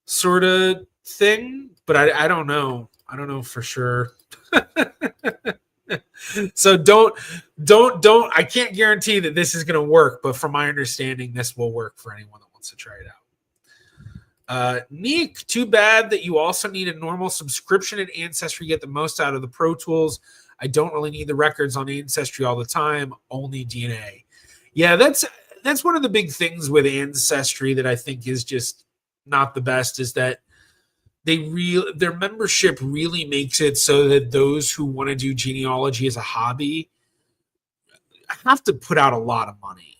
sort of thing, but I don't know. I don't know for sure. So don't I can't guarantee that this is going to work, but from my understanding this will work for anyone that wants to try it out. Neek, too bad that you also need a normal subscription at Ancestry to get the most out of the Pro Tools. I don't really need the records on Ancestry all the time, only DNA. Yeah, that's one of the big things with Ancestry that I think is just not the best, is that their membership really makes it so that those who want to do genealogy as a hobby have to put out a lot of money.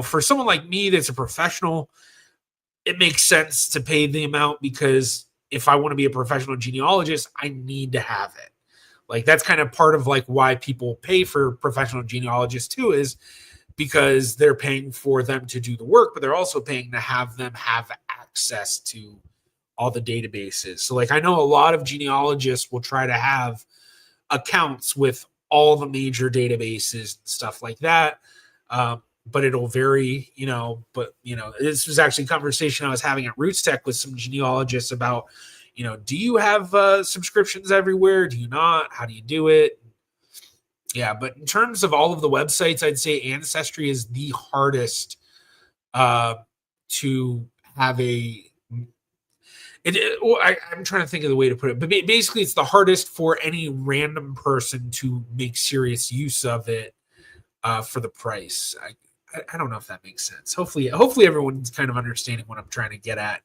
For someone like me that's a professional, it makes sense to pay the amount, because if I want to be a professional genealogist, I need to have it. Like, that's kind of part of like why people pay for professional genealogists too, is because they're paying for them to do the work, but they're also paying to have them have access to all the databases. So like, I know a lot of genealogists will try to have accounts with all the major databases and stuff like that. But it'll vary, this was actually a conversation I was having at Roots Tech with some genealogists about, do you have subscriptions everywhere? Do you not? How do you do it? Yeah, but in terms of all of the websites, I'd say Ancestry is the hardest to have I'm trying to think of the way to put it, but basically it's the hardest for any random person to make serious use of it for the price. I don't know if that makes sense. Hopefully everyone's kind of understanding what I'm trying to get at.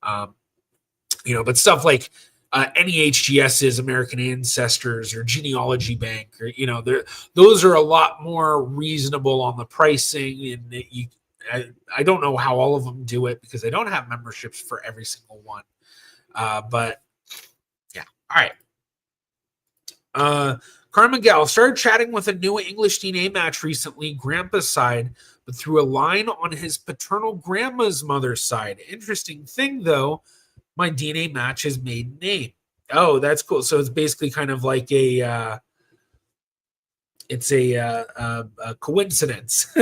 But stuff like NEHGS's American Ancestors or Genealogy Bank, or those are a lot more reasonable on the pricing, and I don't know how all of them do it because they don't have memberships for every single one. But yeah, all right. Carmigel started chatting with a new English DNA match recently, grandpa's side, but through a line on his paternal grandma's mother's side. Interesting thing, though, my DNA match is maiden name. Oh, that's cool. So it's basically kind of like a coincidence.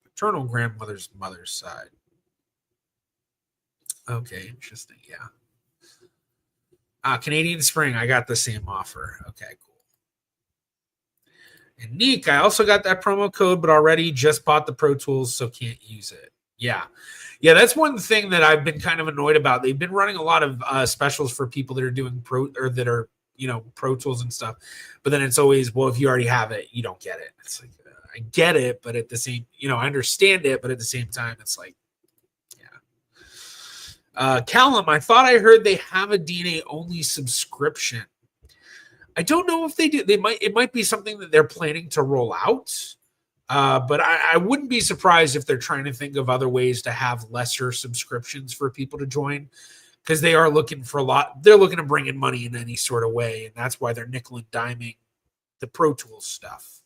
Paternal grandmother's mother's side. Okay, interesting. Yeah. Canadian Spring, I got the same offer. Okay, cool. And Neek, I also got that promo code, but already just bought the Pro Tools, so can't use it. Yeah, that's one thing that I've been kind of annoyed about. They've been running a lot of specials for people that are doing Pro Tools and stuff, but then it's always, well, if you already have it, you don't get it. It's like, I get it, but at the same, I understand it, but at the same time, it's like, Callum, I thought I heard they have a DNA only subscription. I don't know if they do. It might be something that they're planning to roll out. But I wouldn't be surprised if they're trying to think of other ways to have lesser subscriptions for people to join, because they are looking for a lot. They're looking to bring in money in any sort of way, and that's why they're nickel and diming the Pro Tools stuff.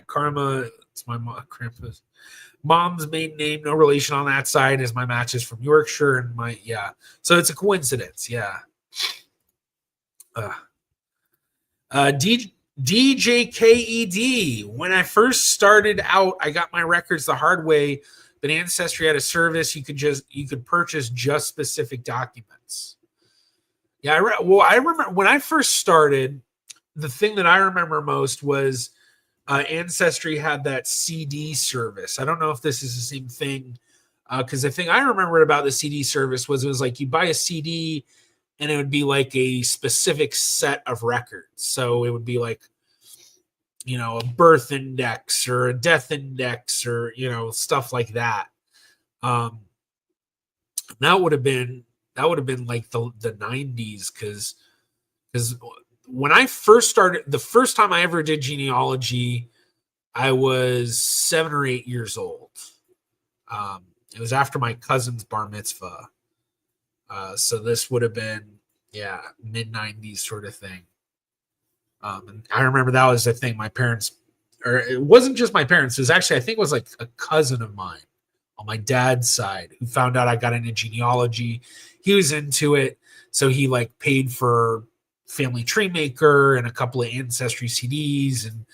Karma. It's my grandpa's mom's maiden name, no relation on that side, as my match is from Yorkshire, and so it's a coincidence. DJKED, when I first started out, I got my records the hard way, but Ancestry had a service you could purchase just specific documents. I remember when I first started, the thing that I remember most was Ancestry had that CD service. I don't know if this is the same thing, because the thing I remembered about the CD service was it was like you buy a CD and it would be like a specific set of records. So it would be like, a birth index or a death index or, stuff like that. That would have been like the 90s, because when I first started, the first time I ever did genealogy, I was 7 or 8 years old. It was after my cousin's bar mitzvah. So this would have been, mid 90s sort of thing. And I remember that was the thing my parents, or it wasn't just my parents. It was actually, I think it was like a cousin of mine on my dad's side who found out I got into genealogy. He was into it. So he like paid for Family Tree Maker and a couple of Ancestry CDs. And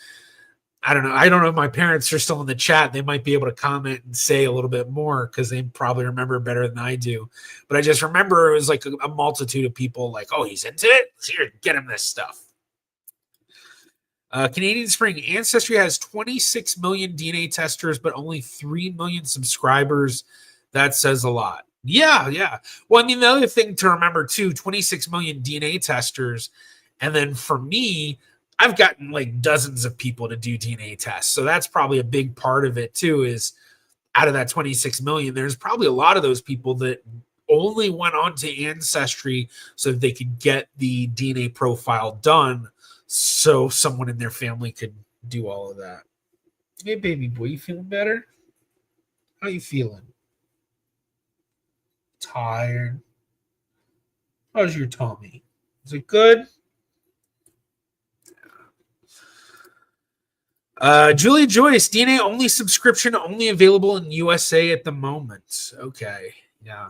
I don't know if my parents are still in the chat. They might be able to comment and say a little bit more, because they probably remember better than I do. But I just remember it was like a multitude of people like, oh, he's into it? Here, get him this stuff. Canadian Spring, Ancestry has 26 million DNA testers, but only 3 million subscribers. That says a lot. Yeah. Well, I mean, the other thing to remember too, 26 million DNA testers. And then for me, I've gotten like dozens of people to do DNA tests. So that's probably a big part of it too, is out of that 26 million, there's probably a lot of those people that only went on to Ancestry so that they could get the DNA profile done so someone in their family could do all of that. Hey, baby boy, you feeling better? How you feeling? Tired? How's your tummy? Is it good? Julia Joyce, DNA only subscription, only available in USA at the moment. Okay, yeah.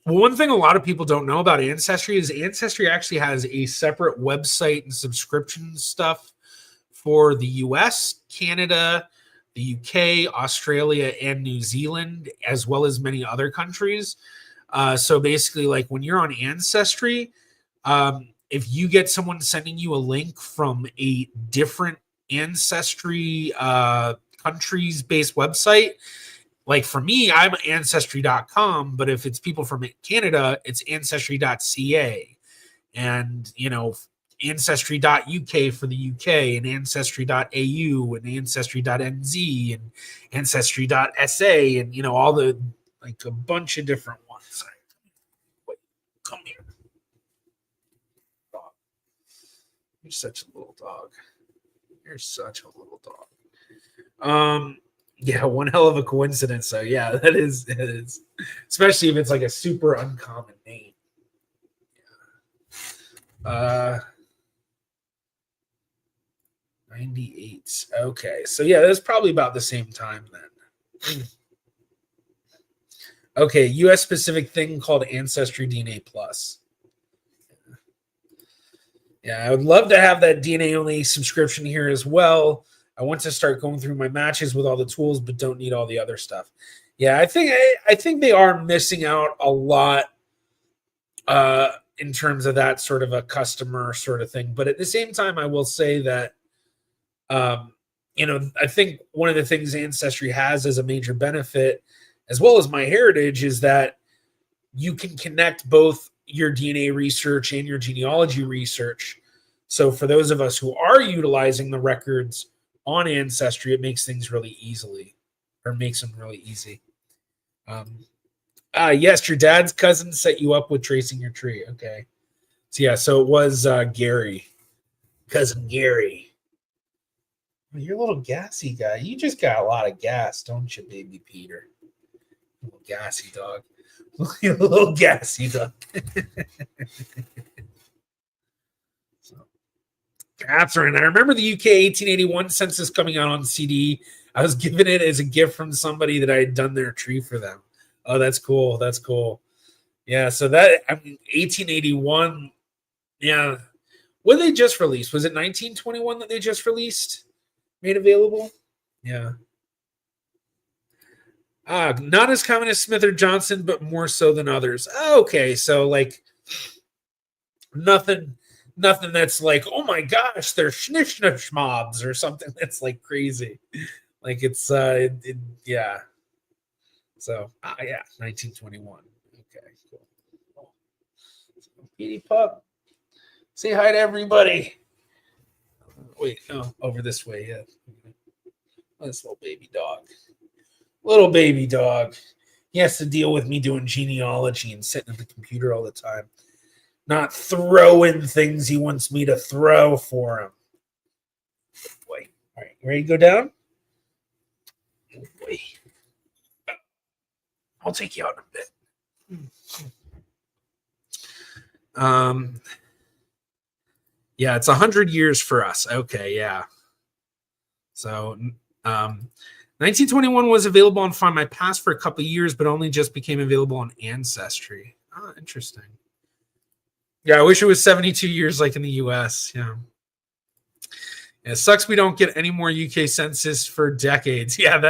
Well, one thing a lot of people don't know about Ancestry is Ancestry actually has a separate website and subscription stuff for the US, Canada, the UK, Australia, and New Zealand, as well as many other countries. So basically, like when you're on Ancestry, if you get someone sending you a link from a different Ancestry countries based website, like for me, I'm ancestry.com, but if it's people from Canada, it's ancestry.ca, and ancestry.uk for the UK, and ancestry.au, and ancestry.nz, and ancestry.sa, and all the, like, a bunch of different ones. Wait, come here. Dog. You're such a little dog. You're such a little dog. Yeah, one hell of a coincidence. So yeah, it is. Especially if it's like a super uncommon name. Yeah. 98. Okay, so yeah, that's probably about the same time then. Okay, US specific thing called Ancestry DNA Plus. Yeah, I would love to have that DNA only subscription here as well. I want to start going through my matches with all the tools, but don't need all the other stuff. Yeah, I think they are missing out a lot in terms of that sort of a customer sort of thing. But at the same time, I will say that I think one of the things Ancestry has as a major benefit, as well as MyHeritage, is that you can connect both your DNA research and your genealogy research. So for those of us who are utilizing the records on Ancestry, it makes things really makes them really easy. Yes, your dad's cousin set you up with tracing your tree. Okay. So yeah, so it was Gary, cousin Gary. You're a little gassy guy. You just got a lot of gas, don't you, baby Peter? Little gassy dog. You're a little gassy dog. Catherine, I remember the UK 1881 census coming out on CD. I was given it as a gift from somebody that I had done their tree for them. Oh, that's cool. That's cool. Yeah, so 1881. Yeah. What did they just release? Was it 1921 that they just released? Made available? Yeah. Not as common as Smith or Johnson, but more so than others. Okay, so like nothing that's like, oh my gosh, they're schnish mobs or something that's like crazy. Like it's yeah. So yeah, 1921. Okay, cool. So, Petey Pup, say hi to everybody. Wait, over this way, yeah. This little baby dog. Little baby dog. He has to deal with me doing genealogy and sitting at the computer all the time. Not throwing things he wants me to throw for him. Boy. All right, you ready to go down? Oh boy. I'll take you out in a bit. Yeah, it's 100 years for us. Okay, yeah. So 1921 was available on Find My Past for a couple of years, but only just became available on Ancestry. Oh, interesting. Yeah, I wish it was 72 years like in the US. Yeah. It sucks we don't get any more UK census for decades. Yeah,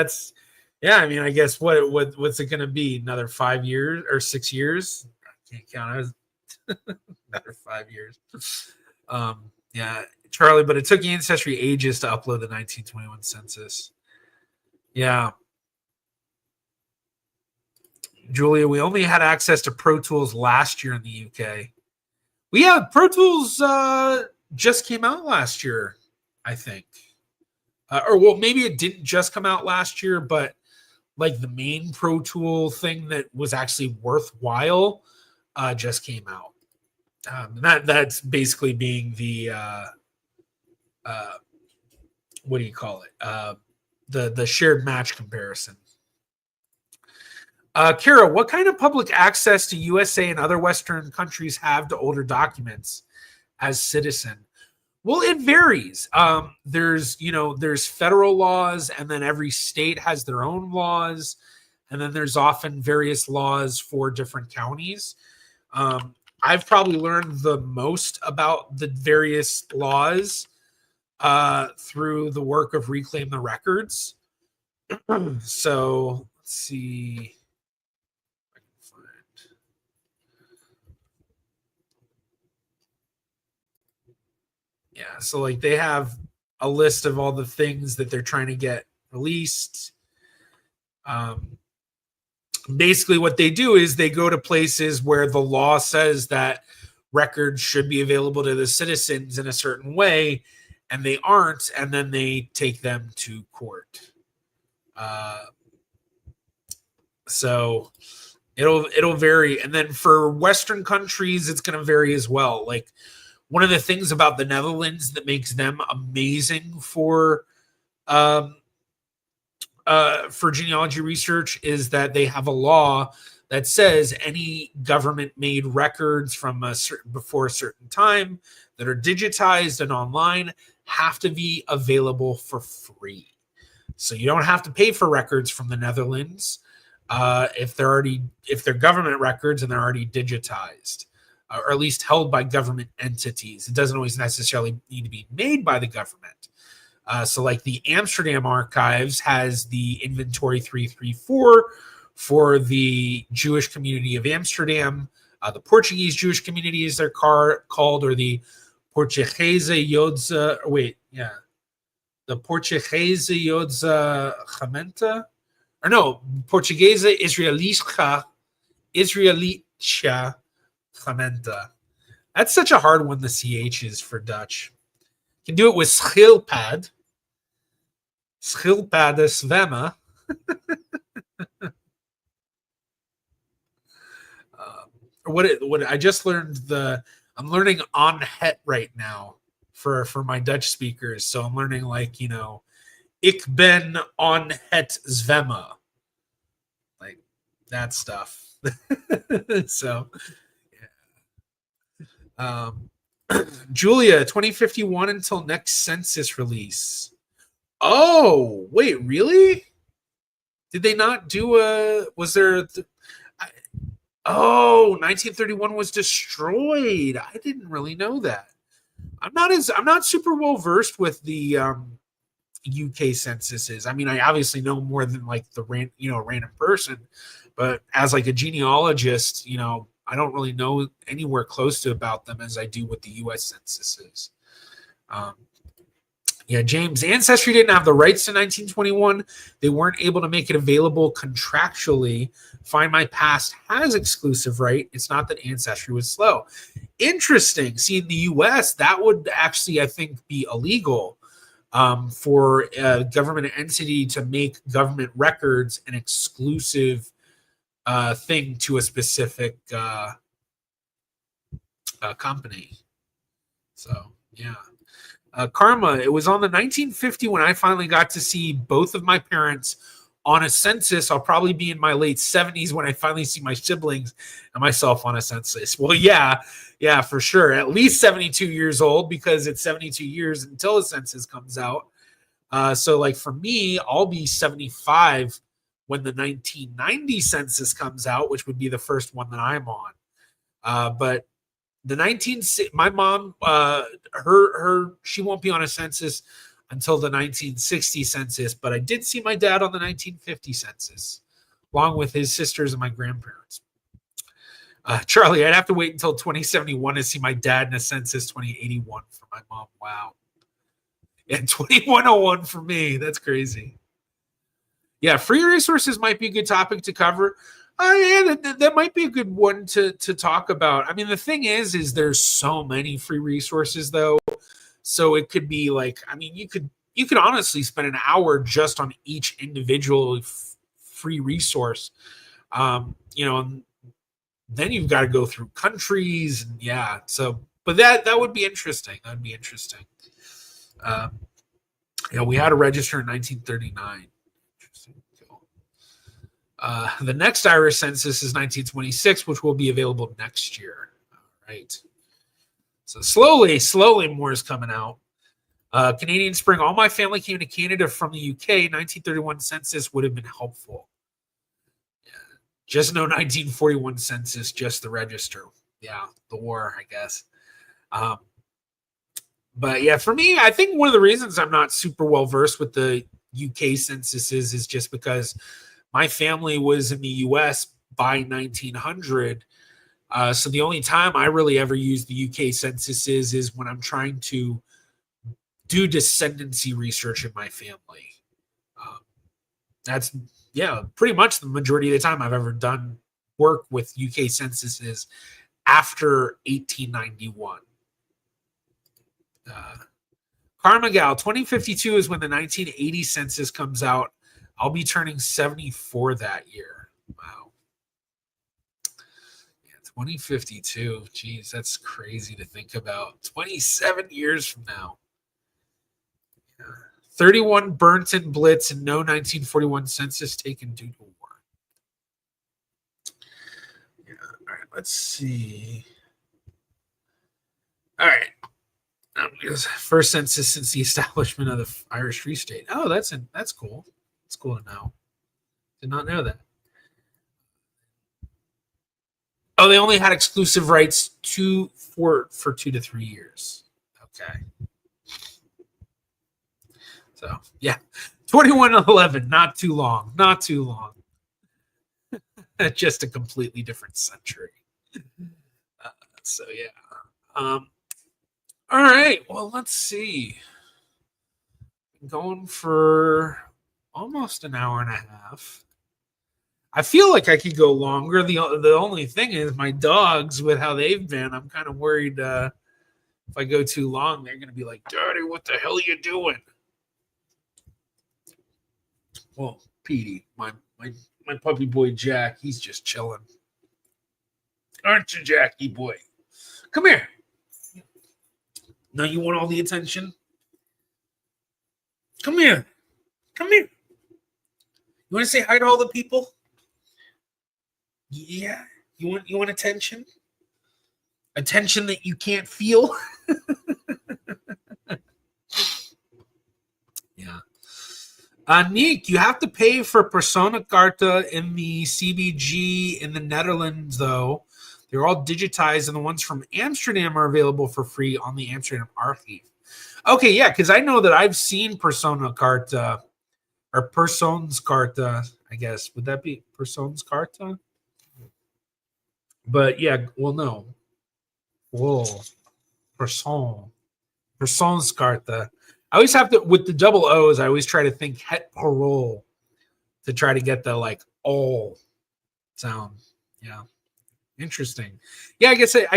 I mean, I guess what's it going to be? Another 5 years or 6 years? I can't count. Another 5 years. Yeah, Charlie, but it took Ancestry ages to upload the 1921 census. Yeah. Julia, we only had access to Pro Tools last year in the UK. We have Pro Tools just came out last year, I think. Or well, maybe it didn't just come out last year, but like the main Pro Tool thing that was actually worthwhile just came out. That's basically being the what do you call it? The shared match comparison. Kara, what kind of public access do USA and other Western countries have to older documents as citizen? Well, it varies. There's federal laws, and then every state has their own laws, and then there's often various laws for different counties. I've probably learned the most about the various laws through the work of Reclaim the Records. So let's see. Yeah, so like they have a list of all the things that they're trying to get released. Basically, what they do is they go to places where the law says that records should be available to the citizens in a certain way, and they aren't, and then they take them to court. So it'll vary, and then for Western countries, it's going to vary as well. Like one of the things about the Netherlands that makes them amazing for genealogy research is that they have a law that says any government-made records from before a certain time that are digitized and online have to be available for free. So you don't have to pay for records from the Netherlands if they're government records and they're already digitized, or at least held by government entities. It doesn't always necessarily need to be made by the government. So like the Amsterdam Archives has the Inventory 334 for the Jewish community of Amsterdam. The Portuguese Jewish community is they're called, or the Portuguese Jodse, the Portuguese Jodse Gemeente, or no, Portuguese Israelitische Gemeente. That's such a hard one, the CH is for Dutch. You can do it with schildpad. Schildpadden zwemmen. What I just learned, I'm learning on het right now for my Dutch speakers. So I'm learning like, ik ben on het zwemmen. Like that stuff. So yeah. Julia, 2051 until next census release. Oh, wait, really? Did they not do was there 1931 was destroyed. I didn't really know that. I'm not super well versed with the UK censuses. I mean, I obviously know more than like the random person, but as like a genealogist, I don't really know anywhere close to about them as I do with the US censuses. James, Ancestry didn't have the rights to 1921. They weren't able to make it available contractually. Find My Past has exclusive right. It's not that Ancestry was slow. Interesting. See, in the US, that would actually, I think, be illegal for a government entity to make government records an exclusive thing to a specific company. So, yeah. Karma, it was on the 1950 when I finally got to see both of my parents on a census. I'll probably be in my late 70s when I finally see my siblings and myself on a census. Well, yeah, for sure. At least 72 years old, because it's 72 years until the census comes out. So like for me, I'll be 75 when the 1990 census comes out, which would be the first one that I'm on. But my mom, she won't be on a census until the 1960 census, but I did see my dad on the 1950 census, along with his sisters and my grandparents. Charlie, I'd have to wait until 2071 to see my dad in a census 2081 for my mom. Wow. And 2101 for me. That's crazy. Yeah, free resources might be a good topic to cover. That might be a good one to talk about. I mean, the thing is there's so many free resources, though. So it could be like, I mean, you could honestly spend an hour just on each individual free resource. You know, and then you've got to go through countries, and yeah. So, but that would be interesting. That'd be interesting. You know, we had a register in 1939. Interesting. Cool. The next Irish census is 1926, which will be available next year. All right. So slowly more is coming out. Canadian Spring. All my family came to Canada from the UK. 1931 census would have been helpful. Yeah. Just no 1941 census, just the register. Yeah, the war, I guess. But yeah, for me, I think one of the reasons I'm not super well versed with the UK censuses is just because my family was in the US by 1900. So the only time I really ever use the UK censuses is when I'm trying to do descendancy research in my family. That's, yeah, pretty much the majority of the time I've ever done work with UK censuses after 1891. Carmagal, 2052 is when the 1980 census comes out. I'll be turning 74 that year. Wow. Yeah, 2052. Geez, that's crazy to think about. 27 years from now. Yeah. 31 burnt and blitz and no 1941 census taken due to war. Yeah. All right, let's see. All right. First census since the establishment of the Irish Free State. Oh, that's cool. It's cool to know. Did not know that. Oh, they only had exclusive rights for 2 to 3 years. Okay. So yeah, 2111. Not too long. Not too long. Just a completely different century. So yeah. All right. Well, let's see. Going for almost an hour and a half. I feel like I could go longer. The only thing is my dogs, with how they've been, I'm kind of worried if I go too long, they're going to be like, Daddy, what the hell are you doing? Well, Petey, my puppy boy Jack, he's just chilling. Aren't you, Jackie boy? Come here. Now you want all the attention? Come here. Come here. You want to say hi to all the people? Yeah. You want attention? Attention that you can't feel? Yeah. Nick, you have to pay for Persona Carta in the CBG in the Netherlands, though. They're all digitized, and the ones from Amsterdam are available for free on the Amsterdam Archive. Okay, yeah, because I know that I've seen Persona Carta, or Persons Carta, I guess. Would that be Persons Carta? But yeah, well, no. Whoa. Persons Carta. I always have to, with the double O's, I always try to think het parole to try to get the like all sound. Yeah. Interesting. Yeah, I guess it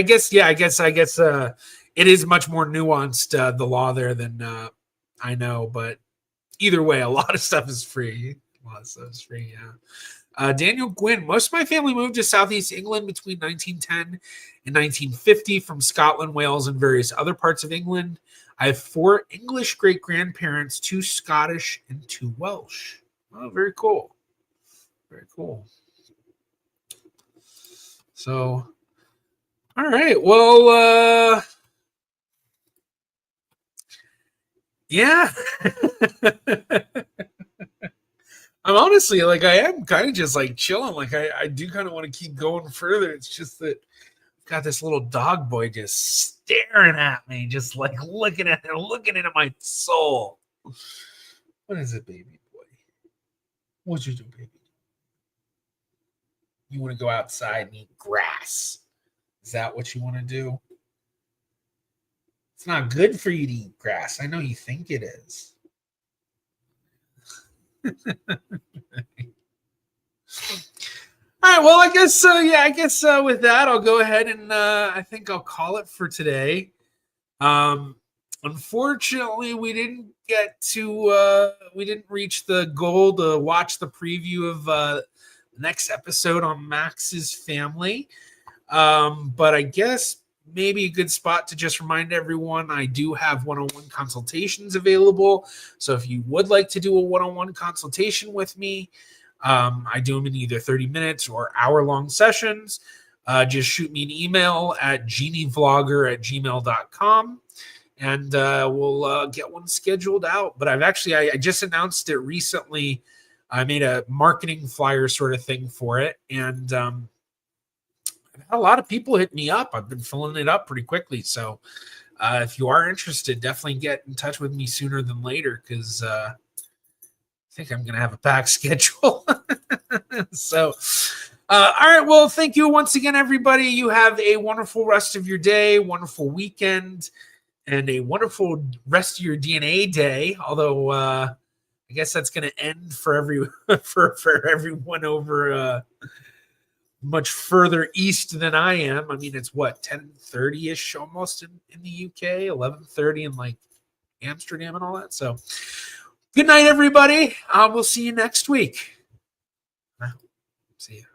is much more nuanced, the law there than I know, but either way, a lot of stuff is free. Yeah. Daniel Gwynn, most of my family moved to Southeast England between 1910 and 1950 from Scotland, Wales, and various other parts of England. I have 4 English great-grandparents, 2 Scottish, and 2 Welsh. Oh, very cool. Very cool. So, all right. Well, yeah. I'm honestly like, I am kind of just like chilling. Like I do kind of want to keep going further. It's just that I've got this little dog boy just staring at me, just like looking into my soul. What is it, baby boy? What you do, baby? You want to go outside and eat grass? Is that what you want to do? It's not good for you to eat grass. I know you think it is. All right. Well, I guess with that, I'll go ahead and I think I'll call it for today. Unfortunately, we didn't reach the goal to watch the preview of the next episode on Max's family. But I guess maybe a good spot to just remind everyone I do have one-on-one consultations available. So if you would like to do a one-on-one consultation with me, I do them in either 30 minutes or hour-long sessions. Just shoot me an email at genievlogger@gmail.com. And we'll get one scheduled out. But I just announced it recently. I made a marketing flyer sort of thing for it. And I've had a lot of people hit me up. I've been filling it up pretty quickly. So if you are interested, definitely get in touch with me sooner than later, because I think I'm going to have a packed schedule. So, all right. Well, thank you once again, everybody. You have a wonderful rest of your day, wonderful weekend, and a wonderful rest of your DNA day. Although I guess that's going to end for everyone over much further east than I am. I mean, it's what, 10:30-ish almost in the UK, 11:30 in like Amsterdam and all that. So good night, everybody. We'll see you next week. See you.